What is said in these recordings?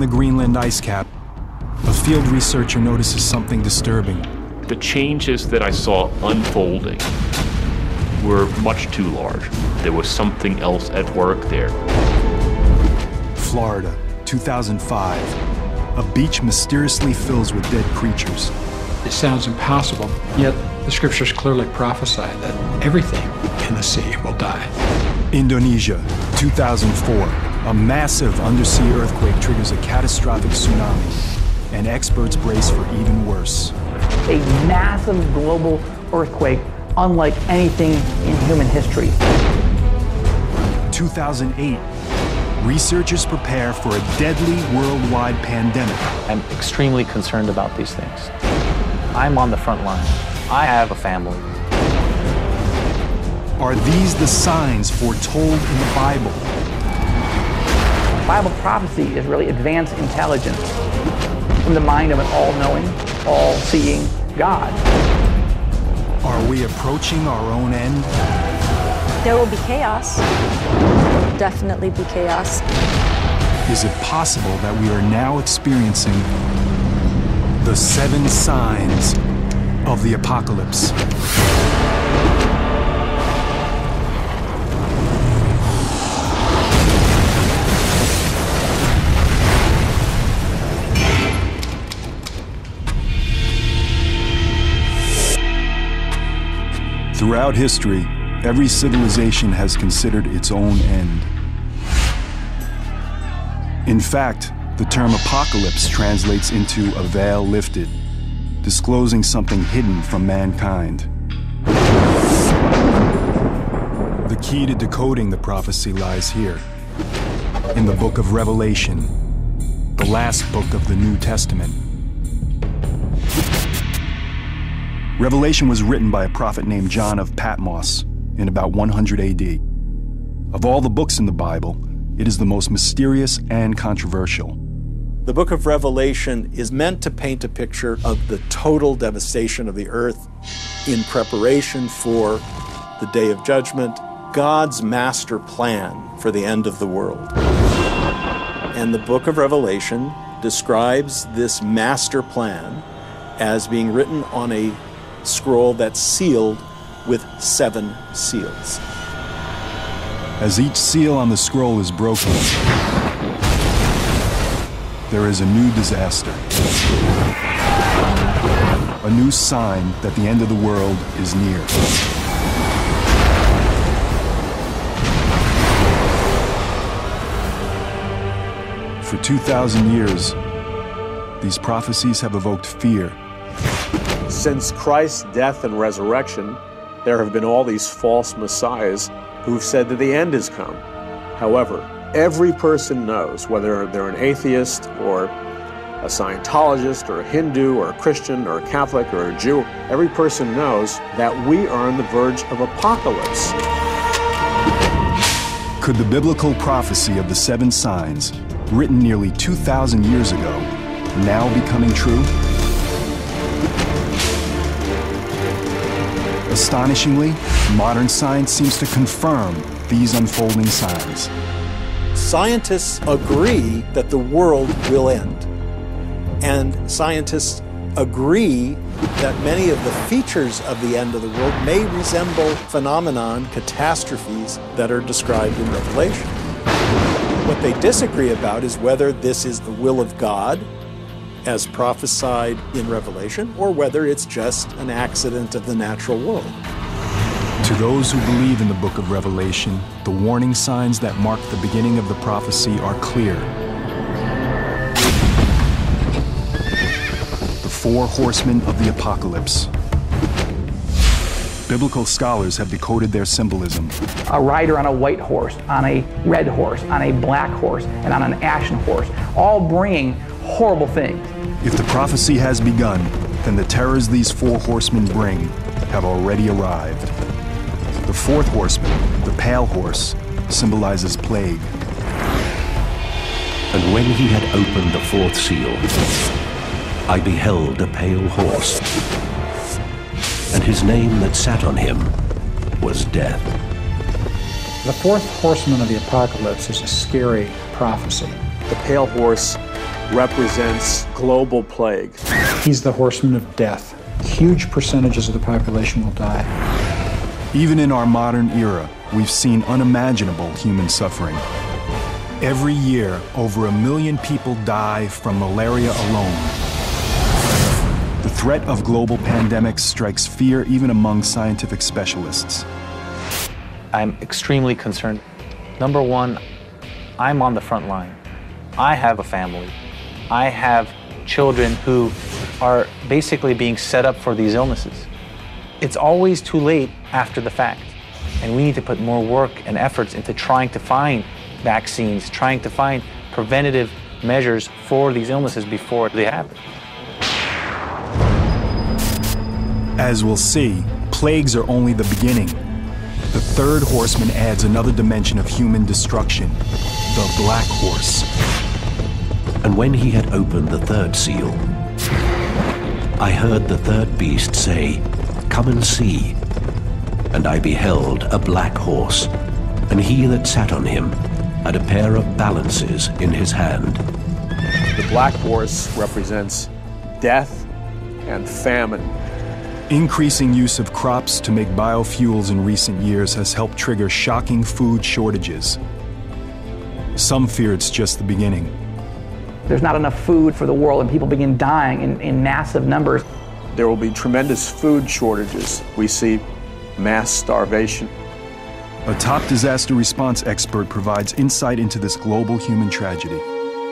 the Greenland ice cap, a field researcher notices something disturbing. The changes that I saw unfolding were much too large. There was something else at work there. Florida, 2005. A beach mysteriously fills with dead creatures. It sounds impossible, yet the scriptures clearly prophesy that everything in the sea will die. Indonesia, 2004. A massive undersea earthquake triggers a catastrophic tsunami, and experts brace for even worse. A massive global earthquake unlike anything in human history. 2008. Researchers prepare for a deadly worldwide pandemic. I'm extremely concerned about these things. I'm on the front line. I have a family. Are these the signs foretold in the Bible? Bible prophecy is really advanced intelligence from the mind of an all-knowing, all-seeing God. Are we approaching our own end? There will be chaos. Definitely be chaos. Is it possible that we are now experiencing the 7 signs of the apocalypse? Throughout history, every civilization has considered its own end. In fact, the term apocalypse translates into a veil lifted, disclosing something hidden from mankind. The key to decoding the prophecy lies here, in the book of Revelation, the last book of the New Testament. Revelation was written by a prophet named John of Patmos in about 100 AD. Of all the books in the Bible, it is the most mysterious and controversial. The book of Revelation is meant to paint a picture of the total devastation of the earth in preparation for the day of judgment, God's master plan for the end of the world. And the book of Revelation describes this master plan as being written on a scroll that's sealed with 7 seals. As each seal on the scroll is broken, there is a new disaster. A new sign that the end of the world is near. For 2,000 years, these prophecies have evoked fear. Since Christ's death and resurrection, there have been all these false messiahs who've said that the end has come. However, every person knows, whether they're an atheist or a Scientologist or a Hindu or a Christian or a Catholic or a Jew, every person knows that we are on the verge of apocalypse. Could the biblical prophecy of the 7 signs, written nearly 2,000 years ago, now be coming true? Astonishingly, modern science seems to confirm these unfolding signs. Scientists agree that the world will end. And scientists agree that many of the features of the end of the world may resemble phenomenon, catastrophes that are described in Revelation. What they disagree about is whether this is the will of God, as prophesied in Revelation, or whether it's just an accident of the natural world. To those who believe in the book of Revelation, the warning signs that mark the beginning of the prophecy are clear. The 4 horsemen of the apocalypse. Biblical scholars have decoded their symbolism. A rider on a white horse, on a red horse, on a black horse, and on an ashen horse, all bringing horrible things. If the prophecy has begun, then the terrors these 4 horsemen bring have already arrived. The 4th horseman, the pale horse, symbolizes plague. And when he had opened the 4th seal, I beheld a pale horse, and his name that sat on him was Death. The 4th horseman of the apocalypse is a scary prophecy. The pale horse represents global plague. He's the horseman of death. Huge percentages of the population will die. Even in our modern era, we've seen unimaginable human suffering. Every year, over 1 million people die from malaria alone. The threat of global pandemics strikes fear even among scientific specialists. I'm extremely concerned. Number one, I'm on the front line. I have a family. I have children who are basically being set up for these illnesses. It's always too late after the fact, and we need to put more work and efforts into trying to find vaccines, trying to find preventative measures for these illnesses before they happen. As we'll see, plagues are only the beginning. The third horseman adds another dimension of human destruction, the Black Horse. And when he had opened the third seal, I heard the third beast say, "Come and see." And I beheld a black horse, and he that sat on him had a pair of balances in his hand. The black horse represents death and famine. Increasing use of crops to make biofuels in recent years has helped trigger shocking food shortages. Some fear it's just the beginning. There's not enough food for the world, and people begin dying in massive numbers. There will be tremendous food shortages. We see mass starvation. A top disaster response expert provides insight into this global human tragedy.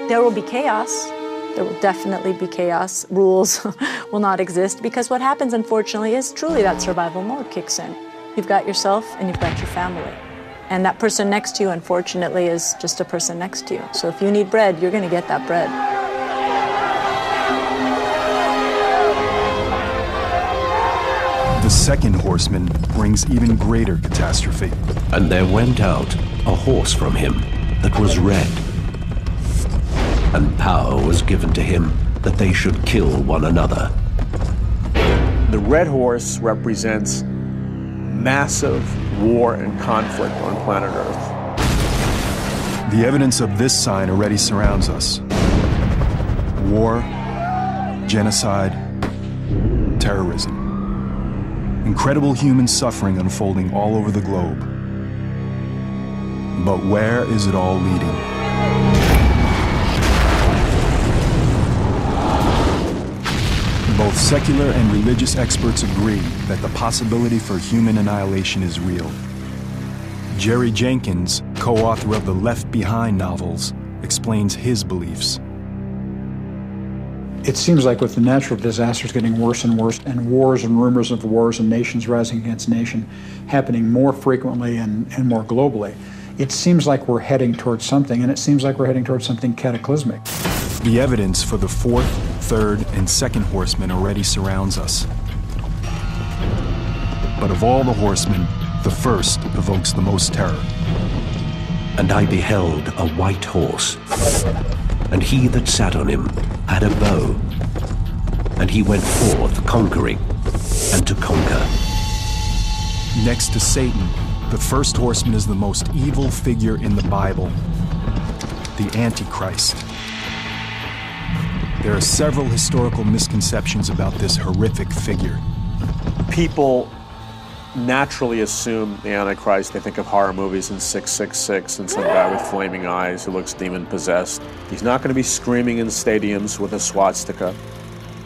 There will be chaos. There will definitely be chaos. Rules will not exist, because what happens, unfortunately, is truly that survival mode kicks in. You've got yourself and you've got your family. And that person next to you, unfortunately, is just a person next to you. So if you need bread, you're going to get that bread. The second horseman brings even greater catastrophe. And there went out a horse from him that was red. And power was given to him that they should kill one another. The red horse represents massive war and conflict on planet Earth. The evidence of this sign already surrounds us. War, genocide, terrorism. Incredible human suffering unfolding all over the globe. But where is it all leading? Both secular and religious experts agree that the possibility for human annihilation is real. Jerry Jenkins, co-author of the Left Behind novels, explains his beliefs. It seems like with the natural disasters getting worse and worse, and wars and rumors of wars and nations rising against nation happening more frequently and more globally, it seems like we're heading towards something, and it seems like we're heading towards something cataclysmic. The evidence for the fourth, third, and second horsemen already surrounds us. But of all the horsemen, the first evokes the most terror. And I beheld a white horse, and he that sat on him had a bow, and he went forth conquering and to conquer. Next to Satan, the first horseman is the most evil figure in the Bible, the Antichrist. There are several historical misconceptions about this horrific figure. People naturally assume the Antichrist. They think of horror movies in 666 and some guy with flaming eyes who looks demon-possessed. He's not going to be screaming in stadiums with a swastika.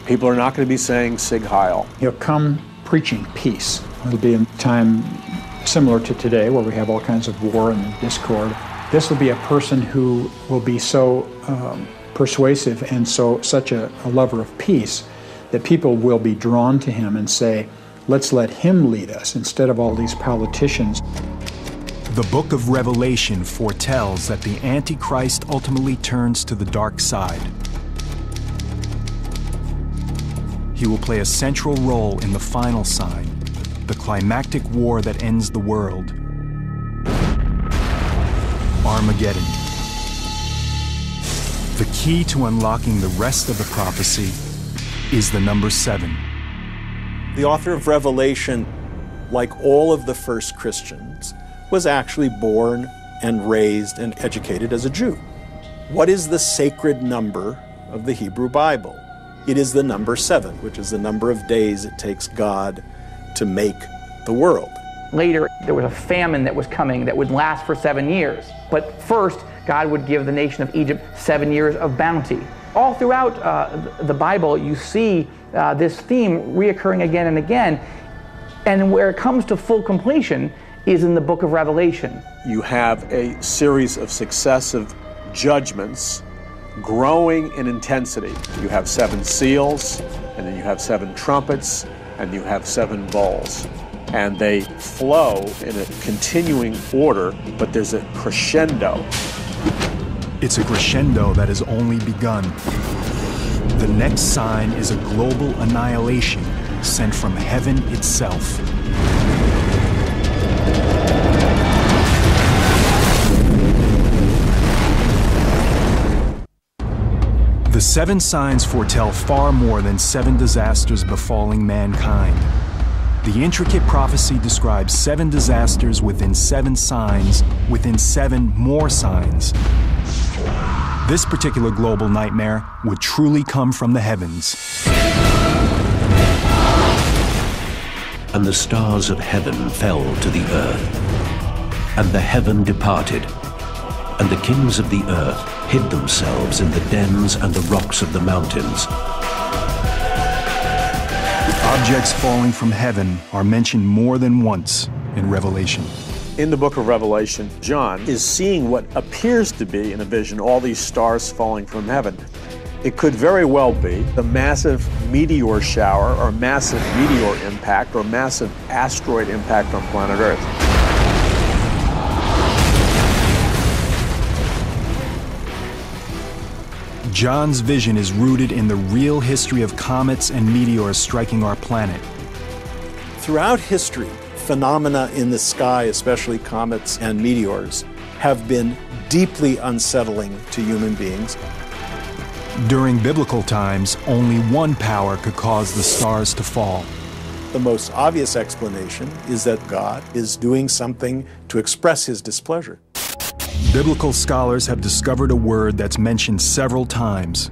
People are not going to be saying Sig Heil. He'll come preaching peace. It'll be a time similar to today where we have all kinds of war and discord. This will be a person who will be so persuasive and such a lover of peace that people will be drawn to him and say, let's let him lead us instead of all these politicians. The book of Revelation foretells that the Antichrist ultimately turns to the dark side. He will play a central role in the final sign, the climactic war that ends the world, Armageddon. The key to unlocking the rest of the prophecy is the number 7. The author of Revelation, like all of the first Christians, was actually born and raised and educated as a Jew. What is the sacred number of the Hebrew Bible. It is the number 7, which is the number of days it takes God to make the world. Later, there was a famine that was coming that would last for 7 years. But first, God would give the nation of Egypt 7 years of bounty. All throughout the Bible, you see this theme reoccurring again and again. And where it comes to full completion is in the book of Revelation. You have a series of successive judgments growing in intensity. You have 7 seals, and then you have 7 trumpets, and you have 7 bowls. And they flow in a continuing order, but there's a crescendo. It's a crescendo that has only begun. The next sign is a global annihilation sent from heaven itself. The 7 signs foretell far more than 7 disasters befalling mankind. The intricate prophecy describes 7 disasters within 7 signs, within 7 more signs. This particular global nightmare would truly come from the heavens. And the stars of heaven fell to the earth, and the heaven departed, and the kings of the earth hid themselves in the dens and the rocks of the mountains. Objects falling from heaven are mentioned more than once in Revelation. In the book of Revelation, John is seeing what appears to be, in a vision, all these stars falling from heaven. It could very well be the massive meteor shower or massive meteor impact or massive asteroid impact on planet Earth. John's vision is rooted in the real history of comets and meteors striking our planet. Throughout history, phenomena in the sky, especially comets and meteors, have been deeply unsettling to human beings. During biblical times, only one power could cause the stars to fall. The most obvious explanation is that God is doing something to express his displeasure. Biblical scholars have discovered a word that's mentioned several times,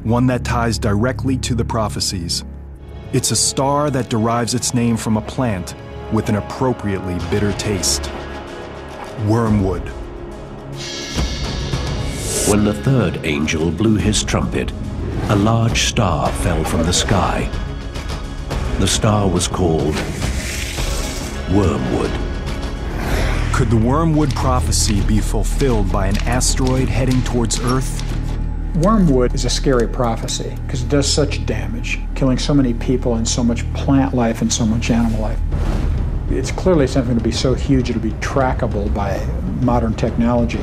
one that ties directly to the prophecies. It's a star that derives its name from a plant with an appropriately bitter taste. Wormwood. When the 3rd angel blew his trumpet, a large star fell from the sky. The star was called Wormwood. Could the wormwood prophecy be fulfilled by an asteroid heading towards Earth? Wormwood is a scary prophecy because it does such damage, killing so many people and so much plant life and so much animal life. It's clearly something to be so huge it'll be trackable by modern technology.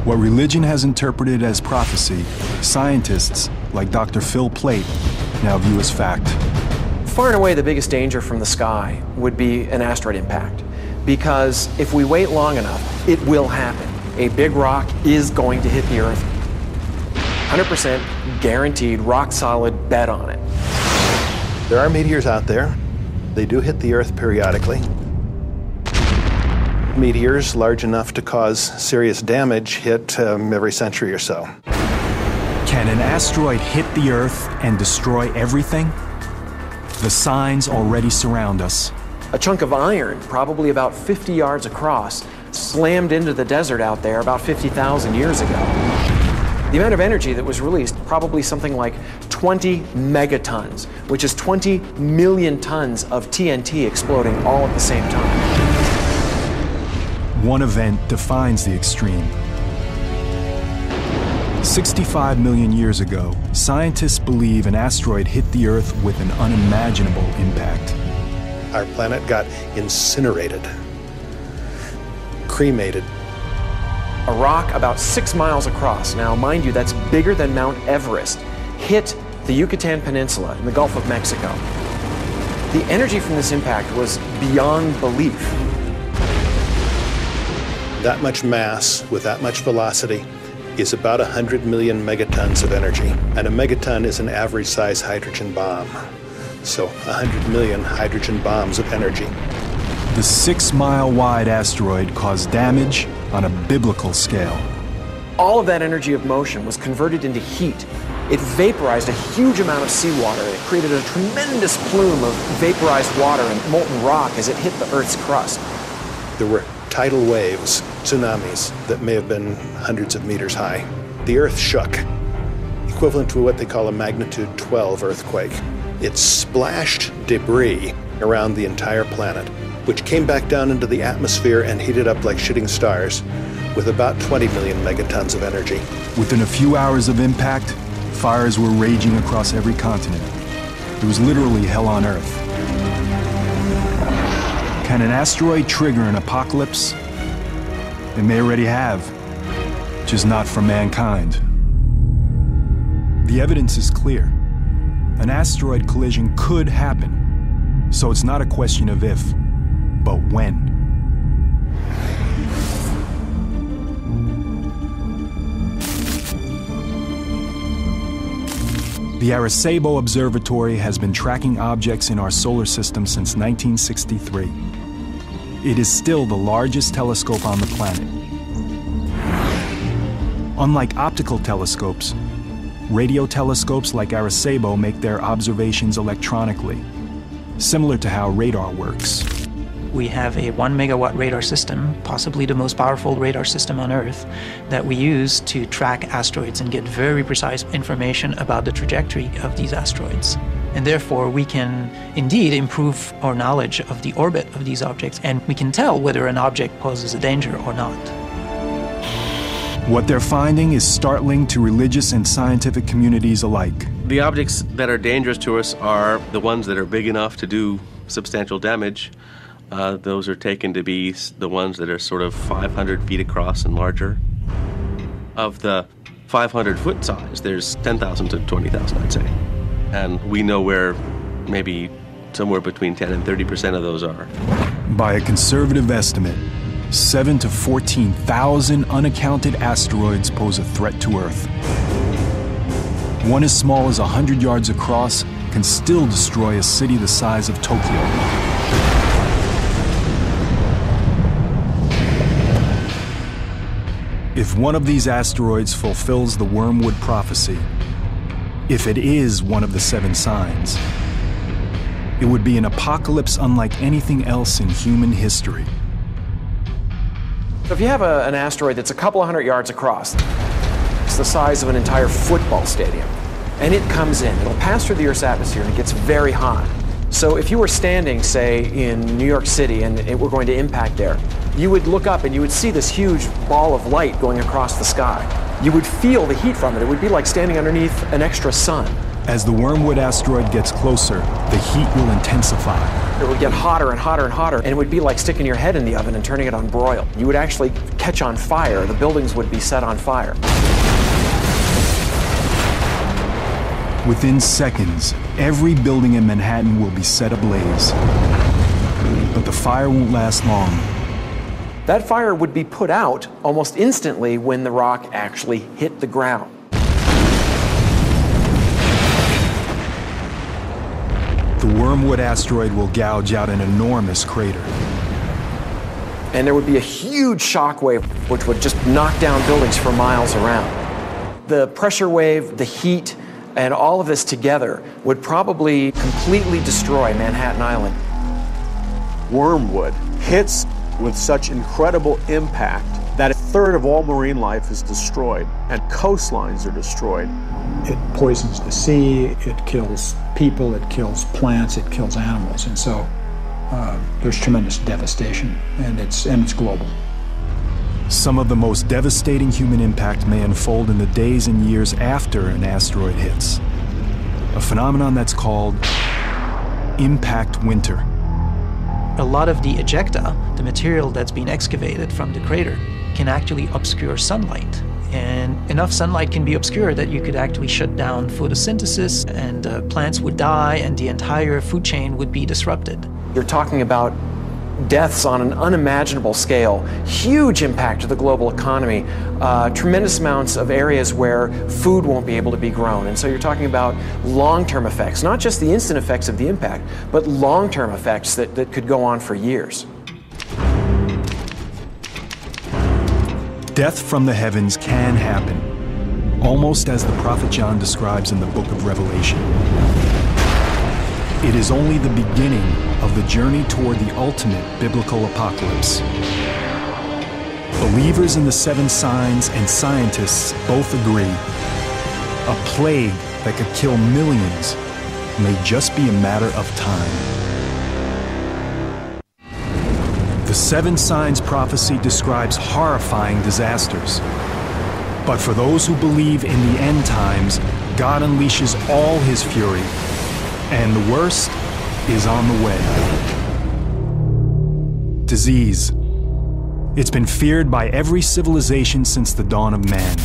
What religion has interpreted as prophecy, scientists like Dr. Phil Plait now view as fact. Far and away the biggest danger from the sky would be an asteroid impact. Because if we wait long enough, it will happen. A big rock is going to hit the Earth. 100% guaranteed, rock solid, bet on it. There are meteors out there. They do hit the Earth periodically. Meteors large enough to cause serious damage hit every century or so. Can an asteroid hit the Earth and destroy everything? The signs already surround us. A chunk of iron, probably about 50 yards across, slammed into the desert out there about 50,000 years ago. The amount of energy that was released, probably something like 20 megatons, which is 20 million tons of TNT exploding all at the same time. One event defines the extreme. 65 million years ago, scientists believe an asteroid hit the Earth with an unimaginable impact. Our planet got incinerated, cremated. A rock about 6 miles across, now mind you that's bigger than Mount Everest, hit the Yucatan Peninsula in the Gulf of Mexico. The energy from this impact was beyond belief. That much mass with that much velocity is about 100 million megatons of energy. And a megaton is an average size hydrogen bomb. So 100 million hydrogen bombs of energy. The 6-mile wide asteroid caused damage on a biblical scale. All of that energy of motion was converted into heat. It vaporized a huge amount of seawater. It created a tremendous plume of vaporized water and molten rock as it hit the Earth's crust. There were tidal waves, tsunamis, that may have been hundreds of meters high. The Earth shook, equivalent to what they call a magnitude 12 earthquake. It splashed debris around the entire planet, which came back down into the atmosphere and heated up like shooting stars with about 20 million megatons of energy. Within a few hours of impact, fires were raging across every continent. It was literally hell on Earth. Can an asteroid trigger an apocalypse? It may already have, just not for mankind. The evidence is clear. An asteroid collision could happen, so it's not a question of if, but when. The Arecibo Observatory has been tracking objects in our solar system since 1963. It is still the largest telescope on the planet. Unlike optical telescopes, radio telescopes like Arecibo make their observations electronically, similar to how radar works. We have a 1 megawatt radar system, possibly the most powerful radar system on Earth, that we use to track asteroids and get very precise information about the trajectory of these asteroids. And therefore, we can indeed improve our knowledge of the orbit of these objects, and we can tell whether an object poses a danger or not. What they're finding is startling to religious and scientific communities alike. The objects that are dangerous to us are the ones that are big enough to do substantial damage. Those are taken to be the ones that are sort of 500 feet across and larger. Of the 500-foot size, there's 10,000 to 20,000, I'd say. And we know where maybe somewhere between 10 and 30% of those are. By a conservative estimate, 7,000 to 14,000 unaccounted asteroids pose a threat to Earth. One as small as 100 yards across can still destroy a city the size of Tokyo. If one of these asteroids fulfills the Wormwood prophecy, if it is one of the 7 signs, it would be an apocalypse unlike anything else in human history. So if you have an asteroid that's a couple of 100 yards across, it's the size of an entire football stadium, and it comes in, it'll pass through the Earth's atmosphere and it gets very hot. So if you were standing, say, in New York City and it were going to impact there, you would look up and you would see this huge ball of light going across the sky. You would feel the heat from it. It would be like standing underneath an extra sun. As the Wormwood asteroid gets closer, the heat will intensify. It would get hotter and hotter and hotter, and it would be like sticking your head in the oven and turning it on broil. You would actually catch on fire. The buildings would be set on fire. Within seconds, every building in Manhattan will be set ablaze. But the fire won't last long. That fire would be put out almost instantly when the rock actually hit the ground. The Wormwood asteroid will gouge out an enormous crater. And there would be a huge shock wave which would just knock down buildings for miles around. The pressure wave, the heat, and all of this together would probably completely destroy Manhattan Island. Wormwood hits with such incredible impact that a third of all marine life is destroyed and coastlines are destroyed. It poisons the sea, it kills people, it kills plants, it kills animals, and so there's tremendous devastation, and it's global. Some of the most devastating human impact may unfold in the days and years after an asteroid hits. A phenomenon that's called impact winter. A lot of the ejecta, the material that's been excavated from the crater, can actually obscure sunlight. And enough sunlight can be obscured that you could actually shut down photosynthesis, and plants would die, and the entire food chain would be disrupted. You're talking about deaths on an unimaginable scale, huge impact to the global economy, tremendous amounts of areas where food won't be able to be grown. And so you're talking about long-term effects, not just the instant effects of the impact, but long-term effects that could go on for years. Death from the heavens can happen, almost as the prophet John describes in the book of Revelation. It is only the beginning of the journey toward the ultimate biblical apocalypse. Believers in the seven signs and scientists both agree a plague that could kill millions may just be a matter of time. The seven signs prophecy describes horrifying disasters. But for those who believe in the end times, God unleashes all his fury, and the worst is on the way. Disease. It's been feared by every civilization since the dawn of man.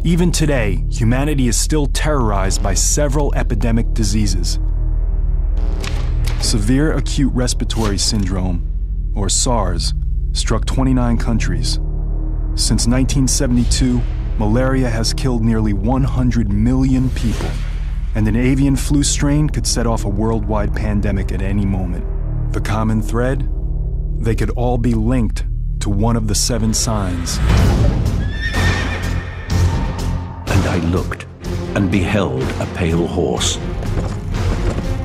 Even today, humanity is still terrorized by several epidemic diseases. Severe acute respiratory syndrome, or SARS, struck 29 countries. Since 1972, malaria has killed nearly 100 million people, and an avian flu strain could set off a worldwide pandemic at any moment. The common thread? They could all be linked to one of the seven signs. And I looked, and beheld a pale horse,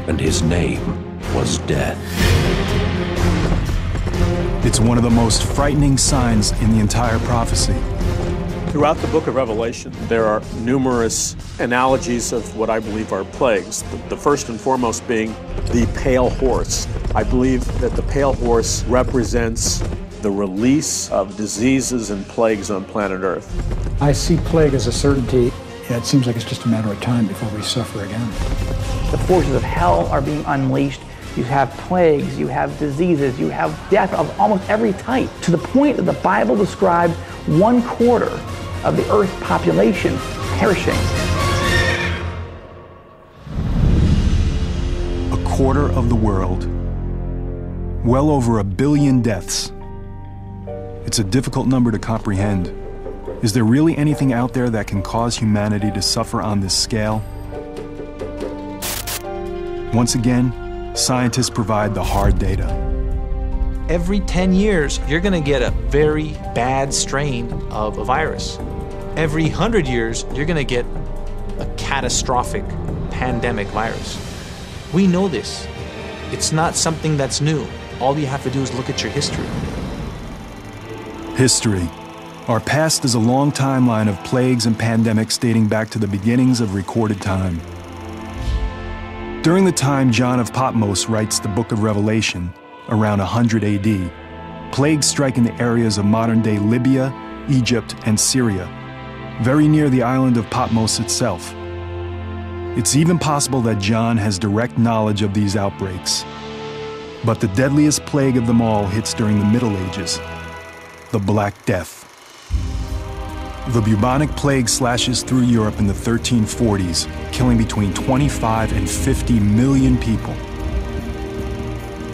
and his name was Death. It's one of the most frightening signs in the entire prophecy. Throughout the book of Revelation, there are numerous analogies of what I believe are plagues. The first and foremost being the pale horse. I believe that the pale horse represents the release of diseases and plagues on planet Earth. I see plague as a certainty. It seems like it's just a matter of time before we suffer again. The forces of hell are being unleashed. You have plagues, you have diseases, you have death of almost every type, to the point that the Bible describes 1/4 of the Earth's population perishing. A quarter of the world. Well over 1 billion deaths. It's a difficult number to comprehend. Is there really anything out there that can cause humanity to suffer on this scale? Once again, scientists provide the hard data. Every 10 years, you're going to get a very bad strain of a virus. Every 100 years, you're going to get a catastrophic pandemic virus. We know this. It's not something that's new. All you have to do is look at your history. History. Our past is a long timeline of plagues and pandemics dating back to the beginnings of recorded time. During the time John of Patmos writes the book of Revelation, around 100 AD, plagues strike in the areas of modern-day Libya, Egypt, and Syria, very near the island of Patmos itself. It's even possible that John has direct knowledge of these outbreaks. But the deadliest plague of them all hits during the Middle Ages, the Black Death. The bubonic plague slashes through Europe in the 1340s, killing between 25 and 50 million people.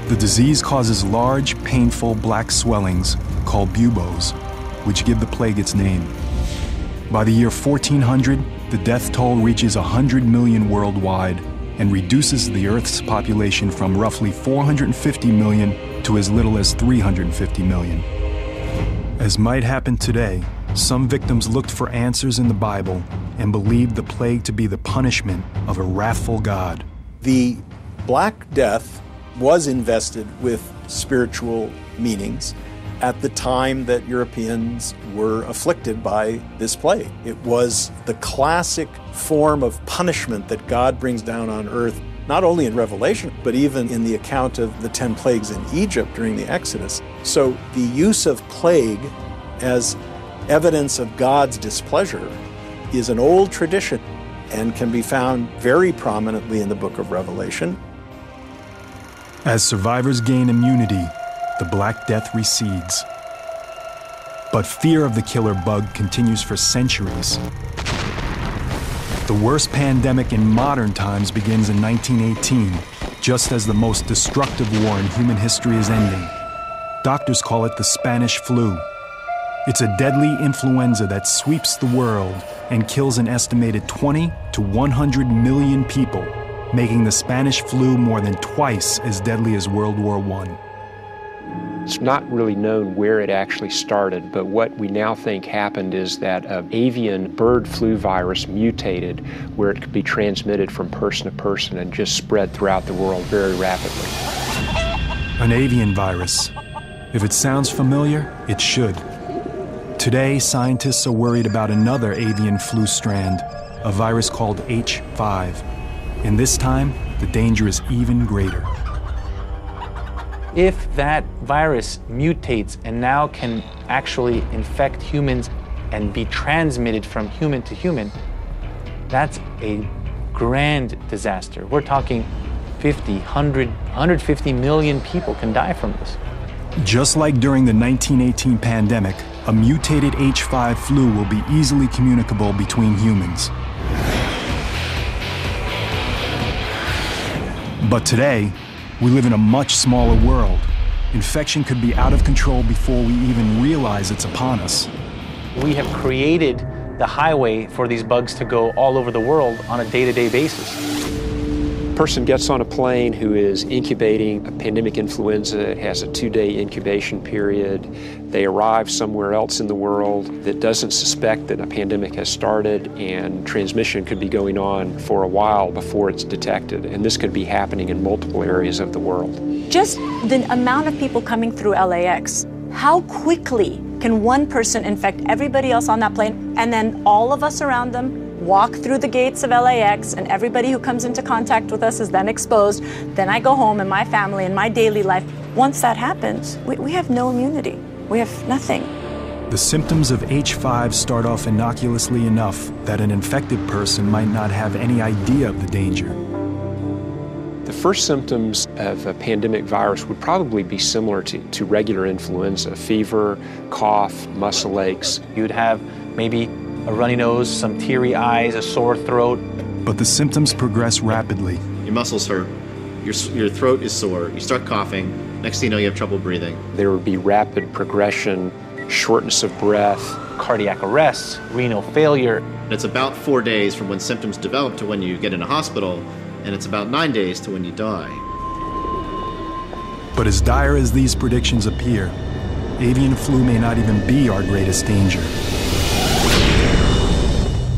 The disease causes large, painful black swellings called buboes, which give the plague its name. By the year 1400, the death toll reaches 100 million worldwide and reduces the Earth's population from roughly 450 million to as little as 350 million. As might happen today, some victims looked for answers in the Bible and believed the plague to be the punishment of a wrathful God. The Black Death was invested with spiritual meanings at the time that Europeans were afflicted by this plague. It was the classic form of punishment that God brings down on earth, not only in Revelation, but even in the account of the 10 plagues in Egypt during the Exodus. So the use of plague as evidence of God's displeasure is an old tradition and can be found very prominently in the book of Revelation. As survivors gain immunity, the Black Death recedes. But fear of the killer bug continues for centuries. The worst pandemic in modern times begins in 1918, just as the most destructive war in human history is ending. Doctors call it the Spanish flu. It's a deadly influenza that sweeps the world and kills an estimated 20 to 100 million people, making the Spanish flu more than twice as deadly as World War I. It's not really known where it actually started, but what we now think happened is that an avian bird flu virus mutated where it could be transmitted from person to person and just spread throughout the world very rapidly. An avian virus. If it sounds familiar, it should. Today, scientists are worried about another avian flu strand, a virus called H5. And this time, the danger is even greater. If that virus mutates and now can actually infect humans and be transmitted from human to human, that's a grand disaster. We're talking 50, 100, 150 million people can die from this. Just like during the 1918 pandemic, a mutated H5 flu will be easily communicable between humans. But today, we live in a much smaller world. Infection could be out of control before we even realize it's upon us. We have created the highway for these bugs to go all over the world on a day-to-day basis. A person gets on a plane who is incubating a pandemic influenza. It has a 2-day incubation period. They arrive somewhere else in the world that doesn't suspect that a pandemic has started, and transmission could be going on for a while before it's detected. And this could be happening in multiple areas of the world. Just the amount of people coming through LAX, how quickly can one person infect everybody else on that plane, and then all of us around them walk through the gates of LAX, and everybody who comes into contact with us is then exposed. Then I go home and my family and my daily life. Once that happens, we have no immunity. We have nothing. The symptoms of H5 start off innocuously enough that an infected person might not have any idea of the danger. The first symptoms of a pandemic virus would probably be similar to regular influenza: fever, cough, muscle aches. You'd have maybe a runny nose, some teary eyes, a sore throat. But the symptoms progress rapidly. Your muscles hurt, your throat is sore, you start coughing, next thing you know you have trouble breathing. There would be rapid progression, shortness of breath, cardiac arrest, renal failure. It's about 4 days from when symptoms develop to when you get in a hospital, and it's about 9 days to when you die. But as dire as these predictions appear, avian flu may not even be our greatest danger.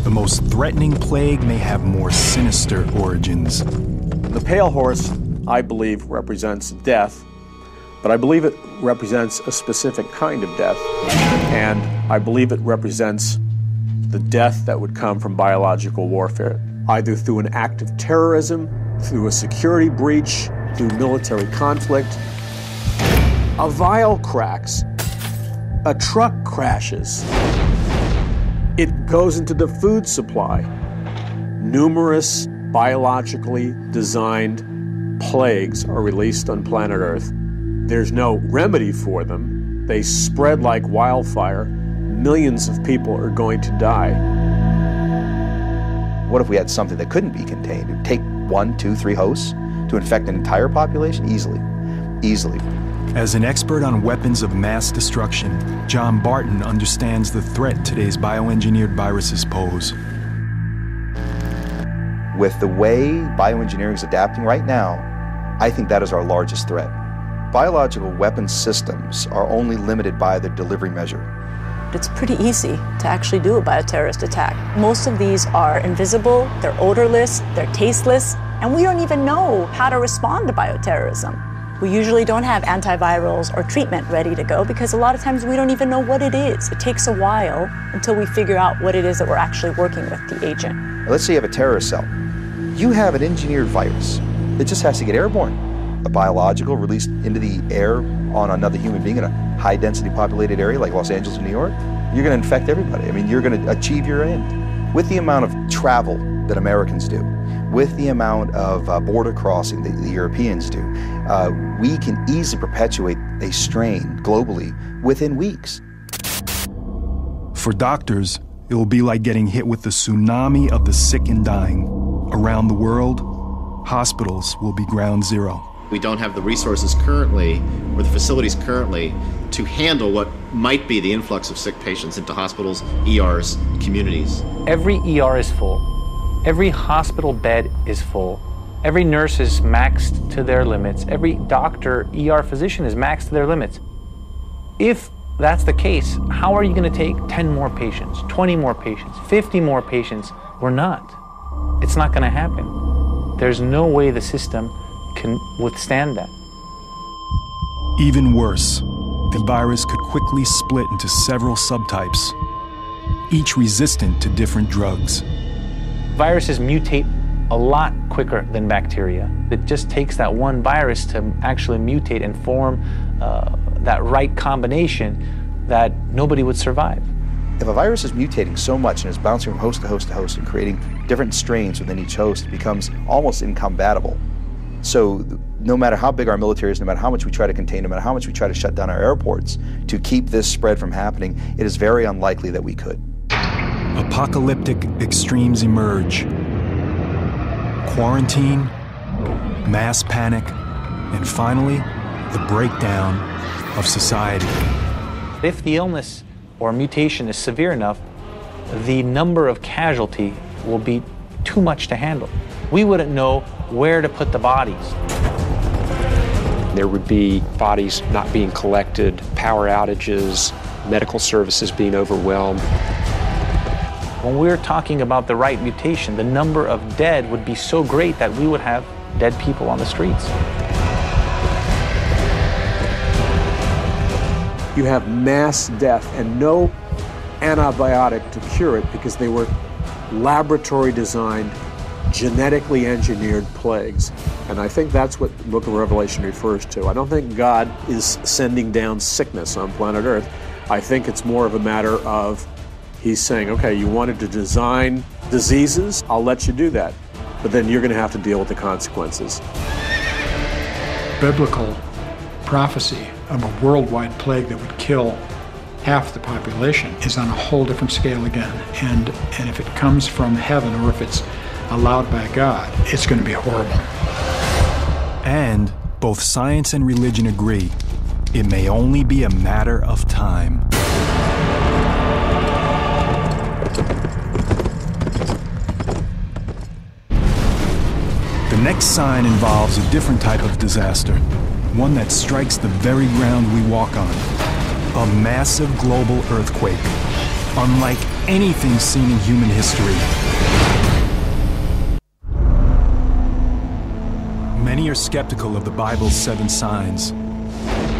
The most threatening plague may have more sinister origins. The pale horse, I believe, represents death, but I believe it represents a specific kind of death, and I believe it represents the death that would come from biological warfare, either through an act of terrorism, through a security breach, through military conflict. A vial cracks, a truck crashes, it goes into the food supply. Numerous biologically designed plagues are released on planet Earth. There's no remedy for them. They spread like wildfire. Millions of people are going to die. What if we had something that couldn't be contained? It would take 1, 2, 3 hosts to infect an entire population easily. Easily. As an expert on weapons of mass destruction, John Barton understands the threat today's bioengineered viruses pose. With the way bioengineering is adapting right now, I think that is our largest threat. Biological weapons systems are only limited by their delivery measure. It's pretty easy to actually do a bioterrorist attack. Most of these are invisible, they're odorless, they're tasteless, and we don't even know how to respond to bioterrorism. We usually don't have antivirals or treatment ready to go because a lot of times we don't even know what it is. It takes a while until we figure out what it is that we're actually working with, the agent. Let's say you have a terrorist cell. You have an engineered virus. It just has to get airborne. A biological released into the air on another human being in a high-density populated area like Los Angeles or New York, you're going to infect everybody. I mean, you're going to achieve your end. With the amount of travel that Americans do, with the amount of border crossing that the Europeans do, we can easily perpetuate a strain globally within weeks. For doctors, it will be like getting hit with the tsunami of the sick and dying. Around the world, hospitals will be ground zero. We don't have the resources currently, or the facilities currently, to handle what might be the influx of sick patients into hospitals, ERs, communities. Every ER is full. Every hospital bed is full. Every nurse is maxed to their limits. Every doctor, ER physician is maxed to their limits. If that's the case, how are you going to take 10 more patients, 20 more patients, 50 more patients? We're not. It's not going to happen. There's no way the system can withstand that. Even worse, the virus could quickly split into several subtypes, each resistant to different drugs. Viruses mutate a lot quicker than bacteria. It just takes that one virus to actually mutate and form that right combination that nobody would survive. If a virus is mutating so much and is bouncing from host to host to host and creating different strains within each host, it becomes almost incompatible. So no matter how big our military is, no matter how much we try to contain, no matter how much we try to shut down our airports to keep this spread from happening, it is very unlikely that we could. Apocalyptic extremes emerge. Quarantine, mass panic, and finally, the breakdown of society. If the illness or mutation is severe enough, the number of casualty will be too much to handle. We wouldn't know where to put the bodies. There would be bodies not being collected, power outages, medical services being overwhelmed. When we're talking about the right mutation, the number of dead would be so great that we would have dead people on the streets. You have mass death and no antibiotic to cure it because they were laboratory designed, genetically engineered plagues. And I think that's what the book of Revelation refers to. I don't think God is sending down sickness on planet Earth. I think it's more of a matter of He's saying, okay, you wanted to design diseases, I'll let you do that. But then you're going to have to deal with the consequences. Biblical prophecy of a worldwide plague that would kill half the population is on a whole different scale again. And if it comes from heaven or if it's allowed by God, it's going to be horrible. And both science and religion agree, it may only be a matter of time. The next sign involves a different type of disaster, one that strikes the very ground we walk on. A massive global earthquake, unlike anything seen in human history. Many are skeptical of the Bible's 7 signs.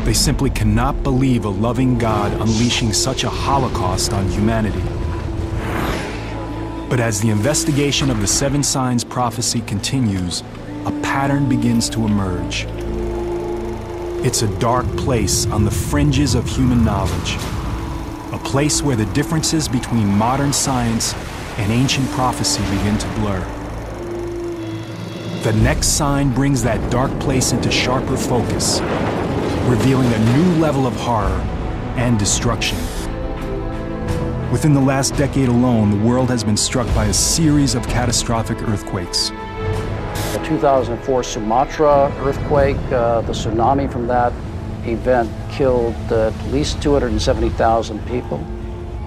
They simply cannot believe a loving God unleashing such a holocaust on humanity. But as the investigation of the 7 signs prophecy continues, a pattern begins to emerge. It's a dark place on the fringes of human knowledge, a place where the differences between modern science and ancient prophecy begin to blur. The next sign brings that dark place into sharper focus, revealing a new level of horror and destruction. Within the last decade alone, the world has been struck by a series of catastrophic earthquakes. The 2004 Sumatra earthquake, the tsunami from that event killed at least 270,000 people.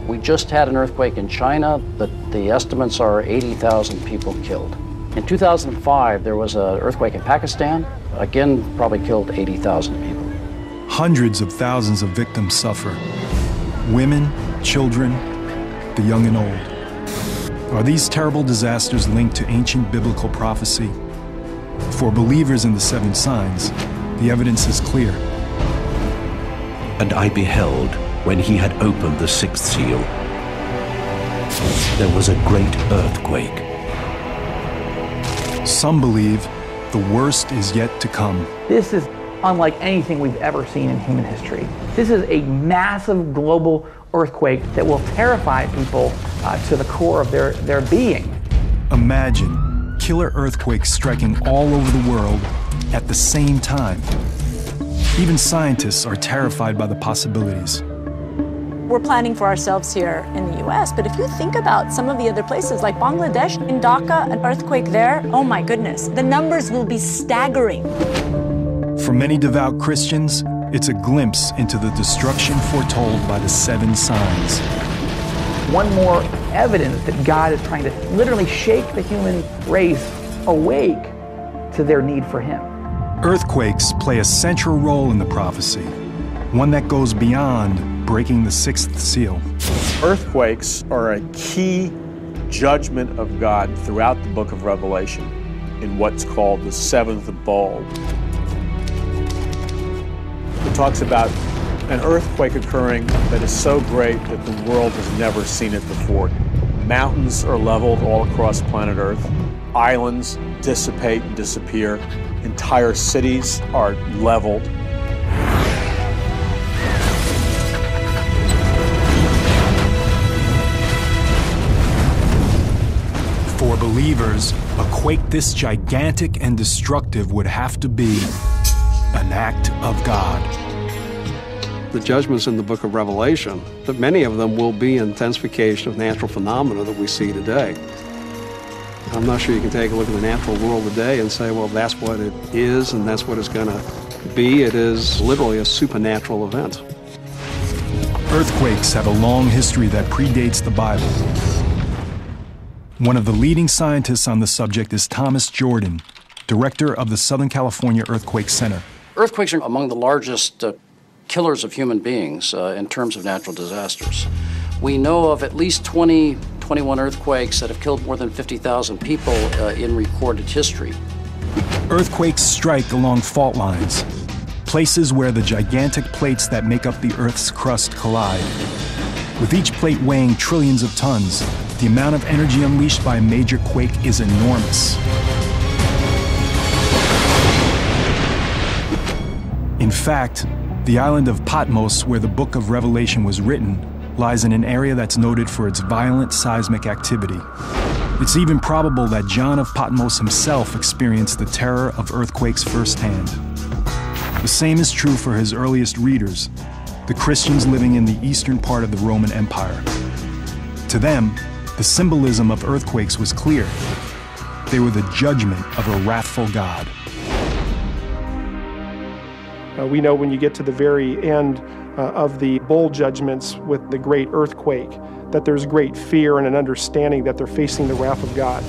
We just had an earthquake in China, but the estimates are 80,000 people killed. In 2005, there was an earthquake in Pakistan, again, probably killed 80,000 people. Hundreds of thousands of victims suffer. Women, children, the young and old. Are these terrible disasters linked to ancient biblical prophecy? For believers in the 7 signs, the evidence is clear. And I beheld, when he had opened the 6th seal, there was a great earthquake. Some believe the worst is yet to come. This is unlike anything we've ever seen in human history. This is a massive global earthquake that will terrify people to the core of their being. Imagine killer earthquakes striking all over the world at the same time. Even scientists are terrified by the possibilities. We're planning for ourselves here in the US, but if you think about some of the other places like Bangladesh, in Dhaka, an earthquake there, oh my goodness, the numbers will be staggering. For many devout Christians, it's a glimpse into the destruction foretold by the 7 signs. One more evidence that God is trying to literally shake the human race awake to their need for Him. Earthquakes play a central role in the prophecy. one that goes beyond breaking the sixth seal. Earthquakes are a key judgment of God throughout the book of Revelation in what's called the seventh bowl. It talks about an earthquake occurring that is so great that the world has never seen it before. Mountains are leveled all across planet Earth. Islands dissipate and disappear. Entire cities are leveled. For believers, a quake this gigantic and destructive would have to be an act of God. The judgments in the book of Revelation, that many of them will be intensification of natural phenomena that we see today. I'm not sure you can take a look at the natural world today and say, well, that's what it is and that's what it's going to be. It is literally a supernatural event. Earthquakes have a long history that predates the Bible. One of the leading scientists on the subject is Thomas Jordan, director of the Southern California Earthquake Center. Earthquakes are among the largest killers of human beings in terms of natural disasters. We know of at least 21 earthquakes that have killed more than 50,000 people in recorded history. Earthquakes strike along fault lines, places where the gigantic plates that make up the Earth's crust collide. With each plate weighing trillions of tons, the amount of energy unleashed by a major quake is enormous. In fact, the island of Patmos, where the book of Revelation was written, lies in an area that's noted for its violent seismic activity. It's even probable that John of Patmos himself experienced the terror of earthquakes firsthand. The same is true for his earliest readers, the Christians living in the eastern part of the Roman Empire. To them, the symbolism of earthquakes was clear. They were the judgment of a wrathful God. We know when you get to the very end of the bowl judgments with the great earthquake, that there's great fear and an understanding that they're facing the wrath of God.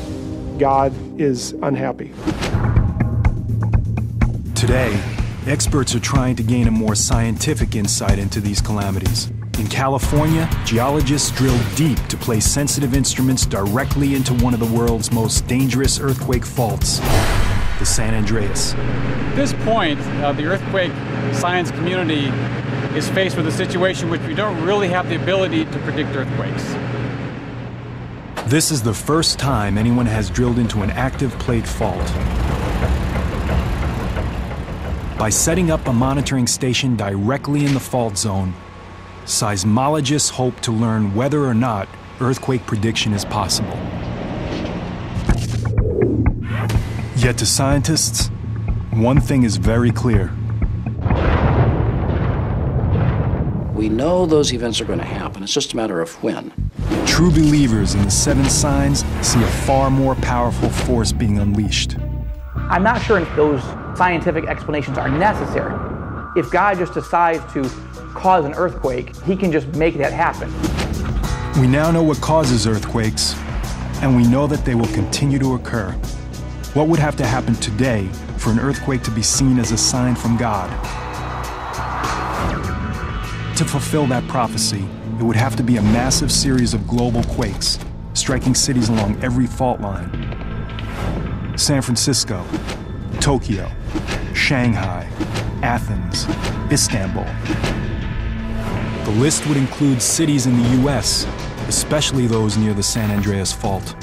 God is unhappy. Today, experts are trying to gain a more scientific insight into these calamities. In California, geologists drilled deep to place sensitive instruments directly into one of the world's most dangerous earthquake faults, the San Andreas. At this point, the earthquake science community is faced with a situation in which we don't really have the ability to predict earthquakes. This is the first time anyone has drilled into an active plate fault. By setting up a monitoring station directly in the fault zone, seismologists hope to learn whether or not earthquake prediction is possible. Yet to scientists, one thing is very clear. We know those events are going to happen. It's just a matter of when. True believers in the seven signs see a far more powerful force being unleashed. I'm not sure if those scientific explanations are necessary. If God just decides to cause an earthquake, he can just make that happen. We now know what causes earthquakes, and we know that they will continue to occur. What would have to happen today for an earthquake to be seen as a sign from God? To fulfill that prophecy, it would have to be a massive series of global quakes, striking cities along every fault line. San Francisco, Tokyo, Shanghai, Athens, Istanbul. The list would include cities in the US, especially those near the San Andreas Fault.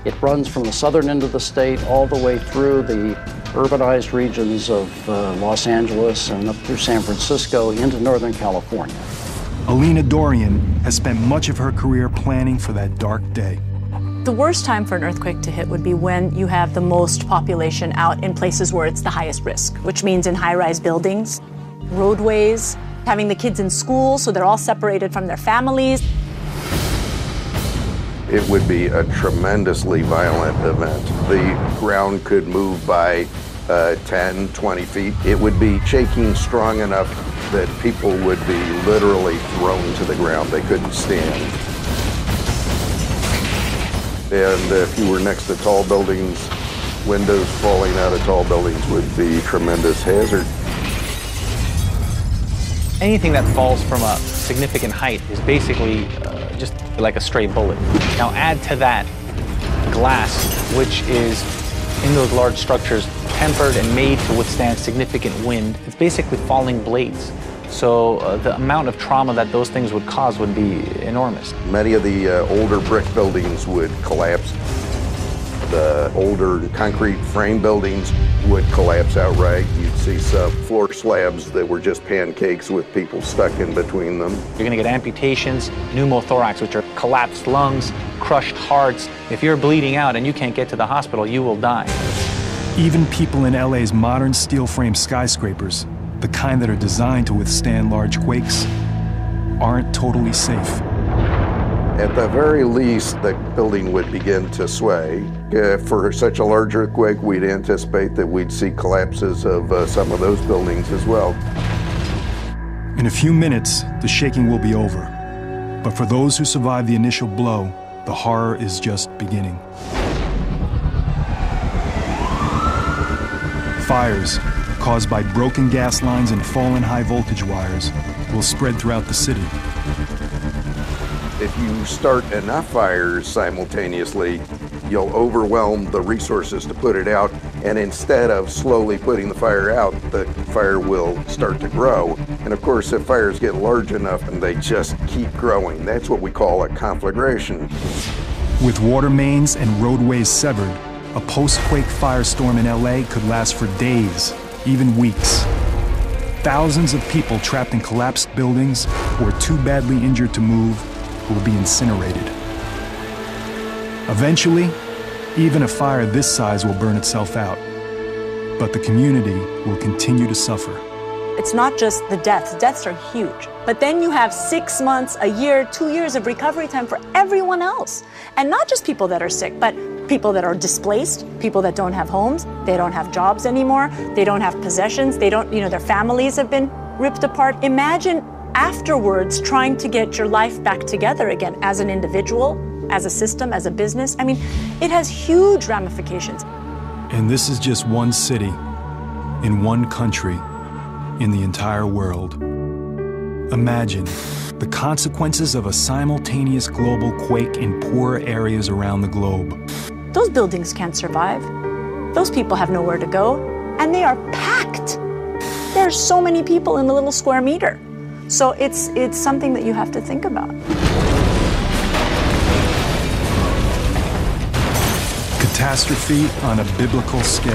It runs from the southern end of the state all the way through the urbanized regions of Los Angeles and up through San Francisco into Northern California. Alina Dorian has spent much of her career planning for that dark day. The worst time for an earthquake to hit would be when you have the most population out in places where it's the highest risk, which means in high-rise buildings, roadways, having the kids in school so they're all separated from their families. It would be a tremendously violent event. The ground could move by 10, 20 feet. It would be shaking strong enough that people would be literally thrown to the ground. They couldn't stand. And if you were next to tall buildings, windows falling out of tall buildings would be a tremendous hazard. Anything that falls from a significant height is basically just like a stray bullet. Now add to that glass, which is in those large structures tempered and made to withstand significant wind. It's basically falling blades. So the amount of trauma that those things would cause would be enormous. Many of the older brick buildings would collapse. The older concrete frame buildings would collapse outright. You'd see some floor slabs that were just pancakes with people stuck in between them. You're going to get amputations, pneumothorax, which are collapsed lungs, crushed hearts. If you're bleeding out and you can't get to the hospital, you will die. Even people in LA's modern steel frame skyscrapers, the kind that are designed to withstand large quakes, aren't totally safe. At the very least, the building would begin to sway. For such a large earthquake, we'd anticipate that we'd see collapses of some of those buildings as well. In a few minutes, the shaking will be over. But for those who survive the initial blow, the horror is just beginning. Fires caused by broken gas lines and fallen high voltage wires will spread throughout the city. If you start enough fires simultaneously, you'll overwhelm the resources to put it out, and instead of slowly putting the fire out, the fire will start to grow. And of course, if fires get large enough, and they just keep growing, that's what we call a conflagration. With water mains and roadways severed, a post-quake firestorm in LA could last for days, even weeks. Thousands of people trapped in collapsed buildings or too badly injured to move will be incinerated. Eventually, even a fire this size will burn itself out, but the community will continue to suffer. It's not just the deaths. Deaths are huge. But then you have 6 months, a year, 2 years of recovery time for everyone else. And not just people that are sick, but people that are displaced, people that don't have homes, they don't have jobs anymore, they don't have possessions, they don't, their families have been ripped apart. Imagine afterwards trying to get your life back together again as an individual, as a system, as a business. I mean, it has huge ramifications. And this is just one city, in one country, in the entire world. Imagine the consequences of a simultaneous global quake in poorer areas around the globe. Those buildings can't survive. Those people have nowhere to go, and they are packed. There are so many people in a little square meter. So it's something that you have to think about. Catastrophe on a biblical scale.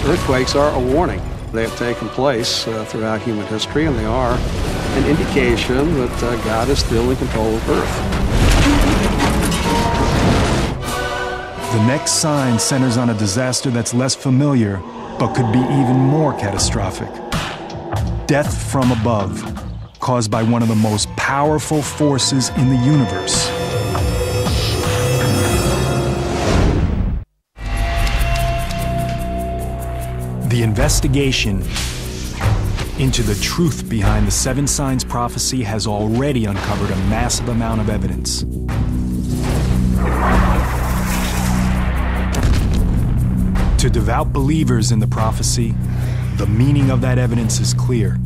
Earthquakes are a warning. They have taken place throughout human history, and they are an indication that God is still in control of Earth. The next sign centers on a disaster that's less familiar, but could be even more catastrophic. Death from above, caused by one of the most powerful forces in the universe. The investigation into the truth behind the 7 signs prophecy has already uncovered a massive amount of evidence. To devout believers in the prophecy, the meaning of that evidence is clear.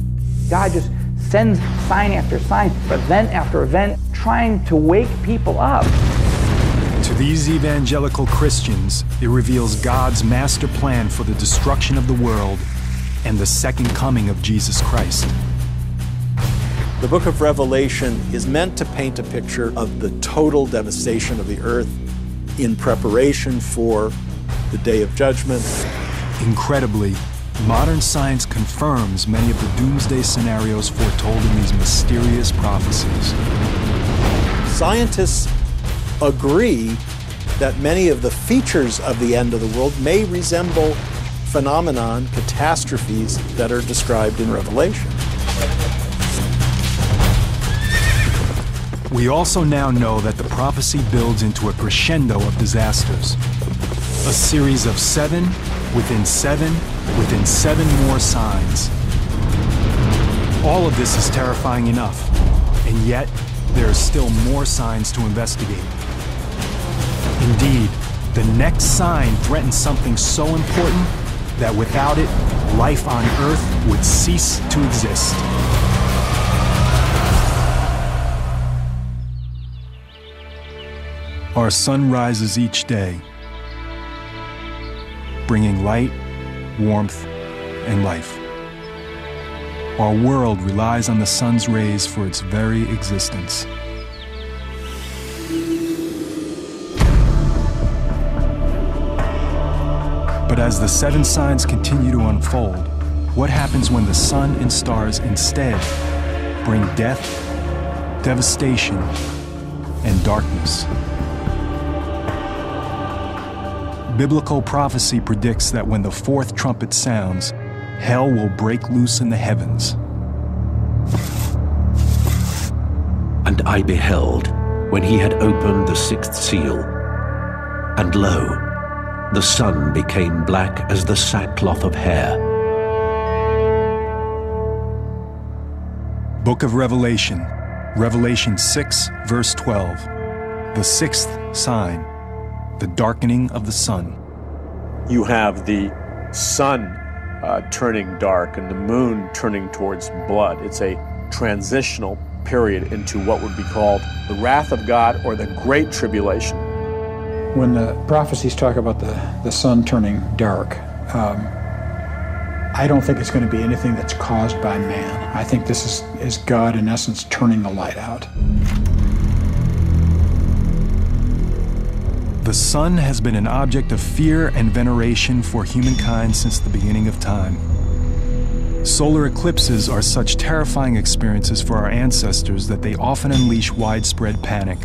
God just sends sign after sign, event after event, trying to wake people up. To these evangelical Christians, it reveals God's master plan for the destruction of the world and the second coming of Jesus Christ. The book of Revelation is meant to paint a picture of the total devastation of the earth in preparation for the day of judgment. Incredibly, modern science confirms many of the doomsday scenarios foretold in these mysterious prophecies. Scientists agree that many of the features of the end of the world may resemble phenomenon, catastrophes that are described in Revelation. We also now know that the prophecy builds into a crescendo of disasters. A series of 7 within 7 within 7 more signs. All of this is terrifying enough, and yet there are still more signs to investigate. Indeed, the next sign threatens something so important that without it, life on Earth would cease to exist. Our sun rises each day, bringing light, warmth, and life. Our world relies on the sun's rays for its very existence. But as the 7 signs continue to unfold, what happens when the sun and stars instead bring death, devastation, and darkness? Biblical prophecy predicts that when the 4th trumpet sounds, hell will break loose in the heavens. And I beheld, when he had opened the 6th seal, and lo, the sun became black as the sackcloth of hair. Book of Revelation, Revelation 6, verse 12. The 6th sign, the darkening of the sun. You have the sun turning dark and the moon turning towards blood. It's a transitional period into what would be called the wrath of God or the Great Tribulation. When the prophecies talk about the sun turning dark, I don't think it's going to be anything that's caused by man. I think this is God, in essence, turning the light out. The sun has been an object of fear and veneration for humankind since the beginning of time. Solar eclipses are such terrifying experiences for our ancestors that they often unleash widespread panic.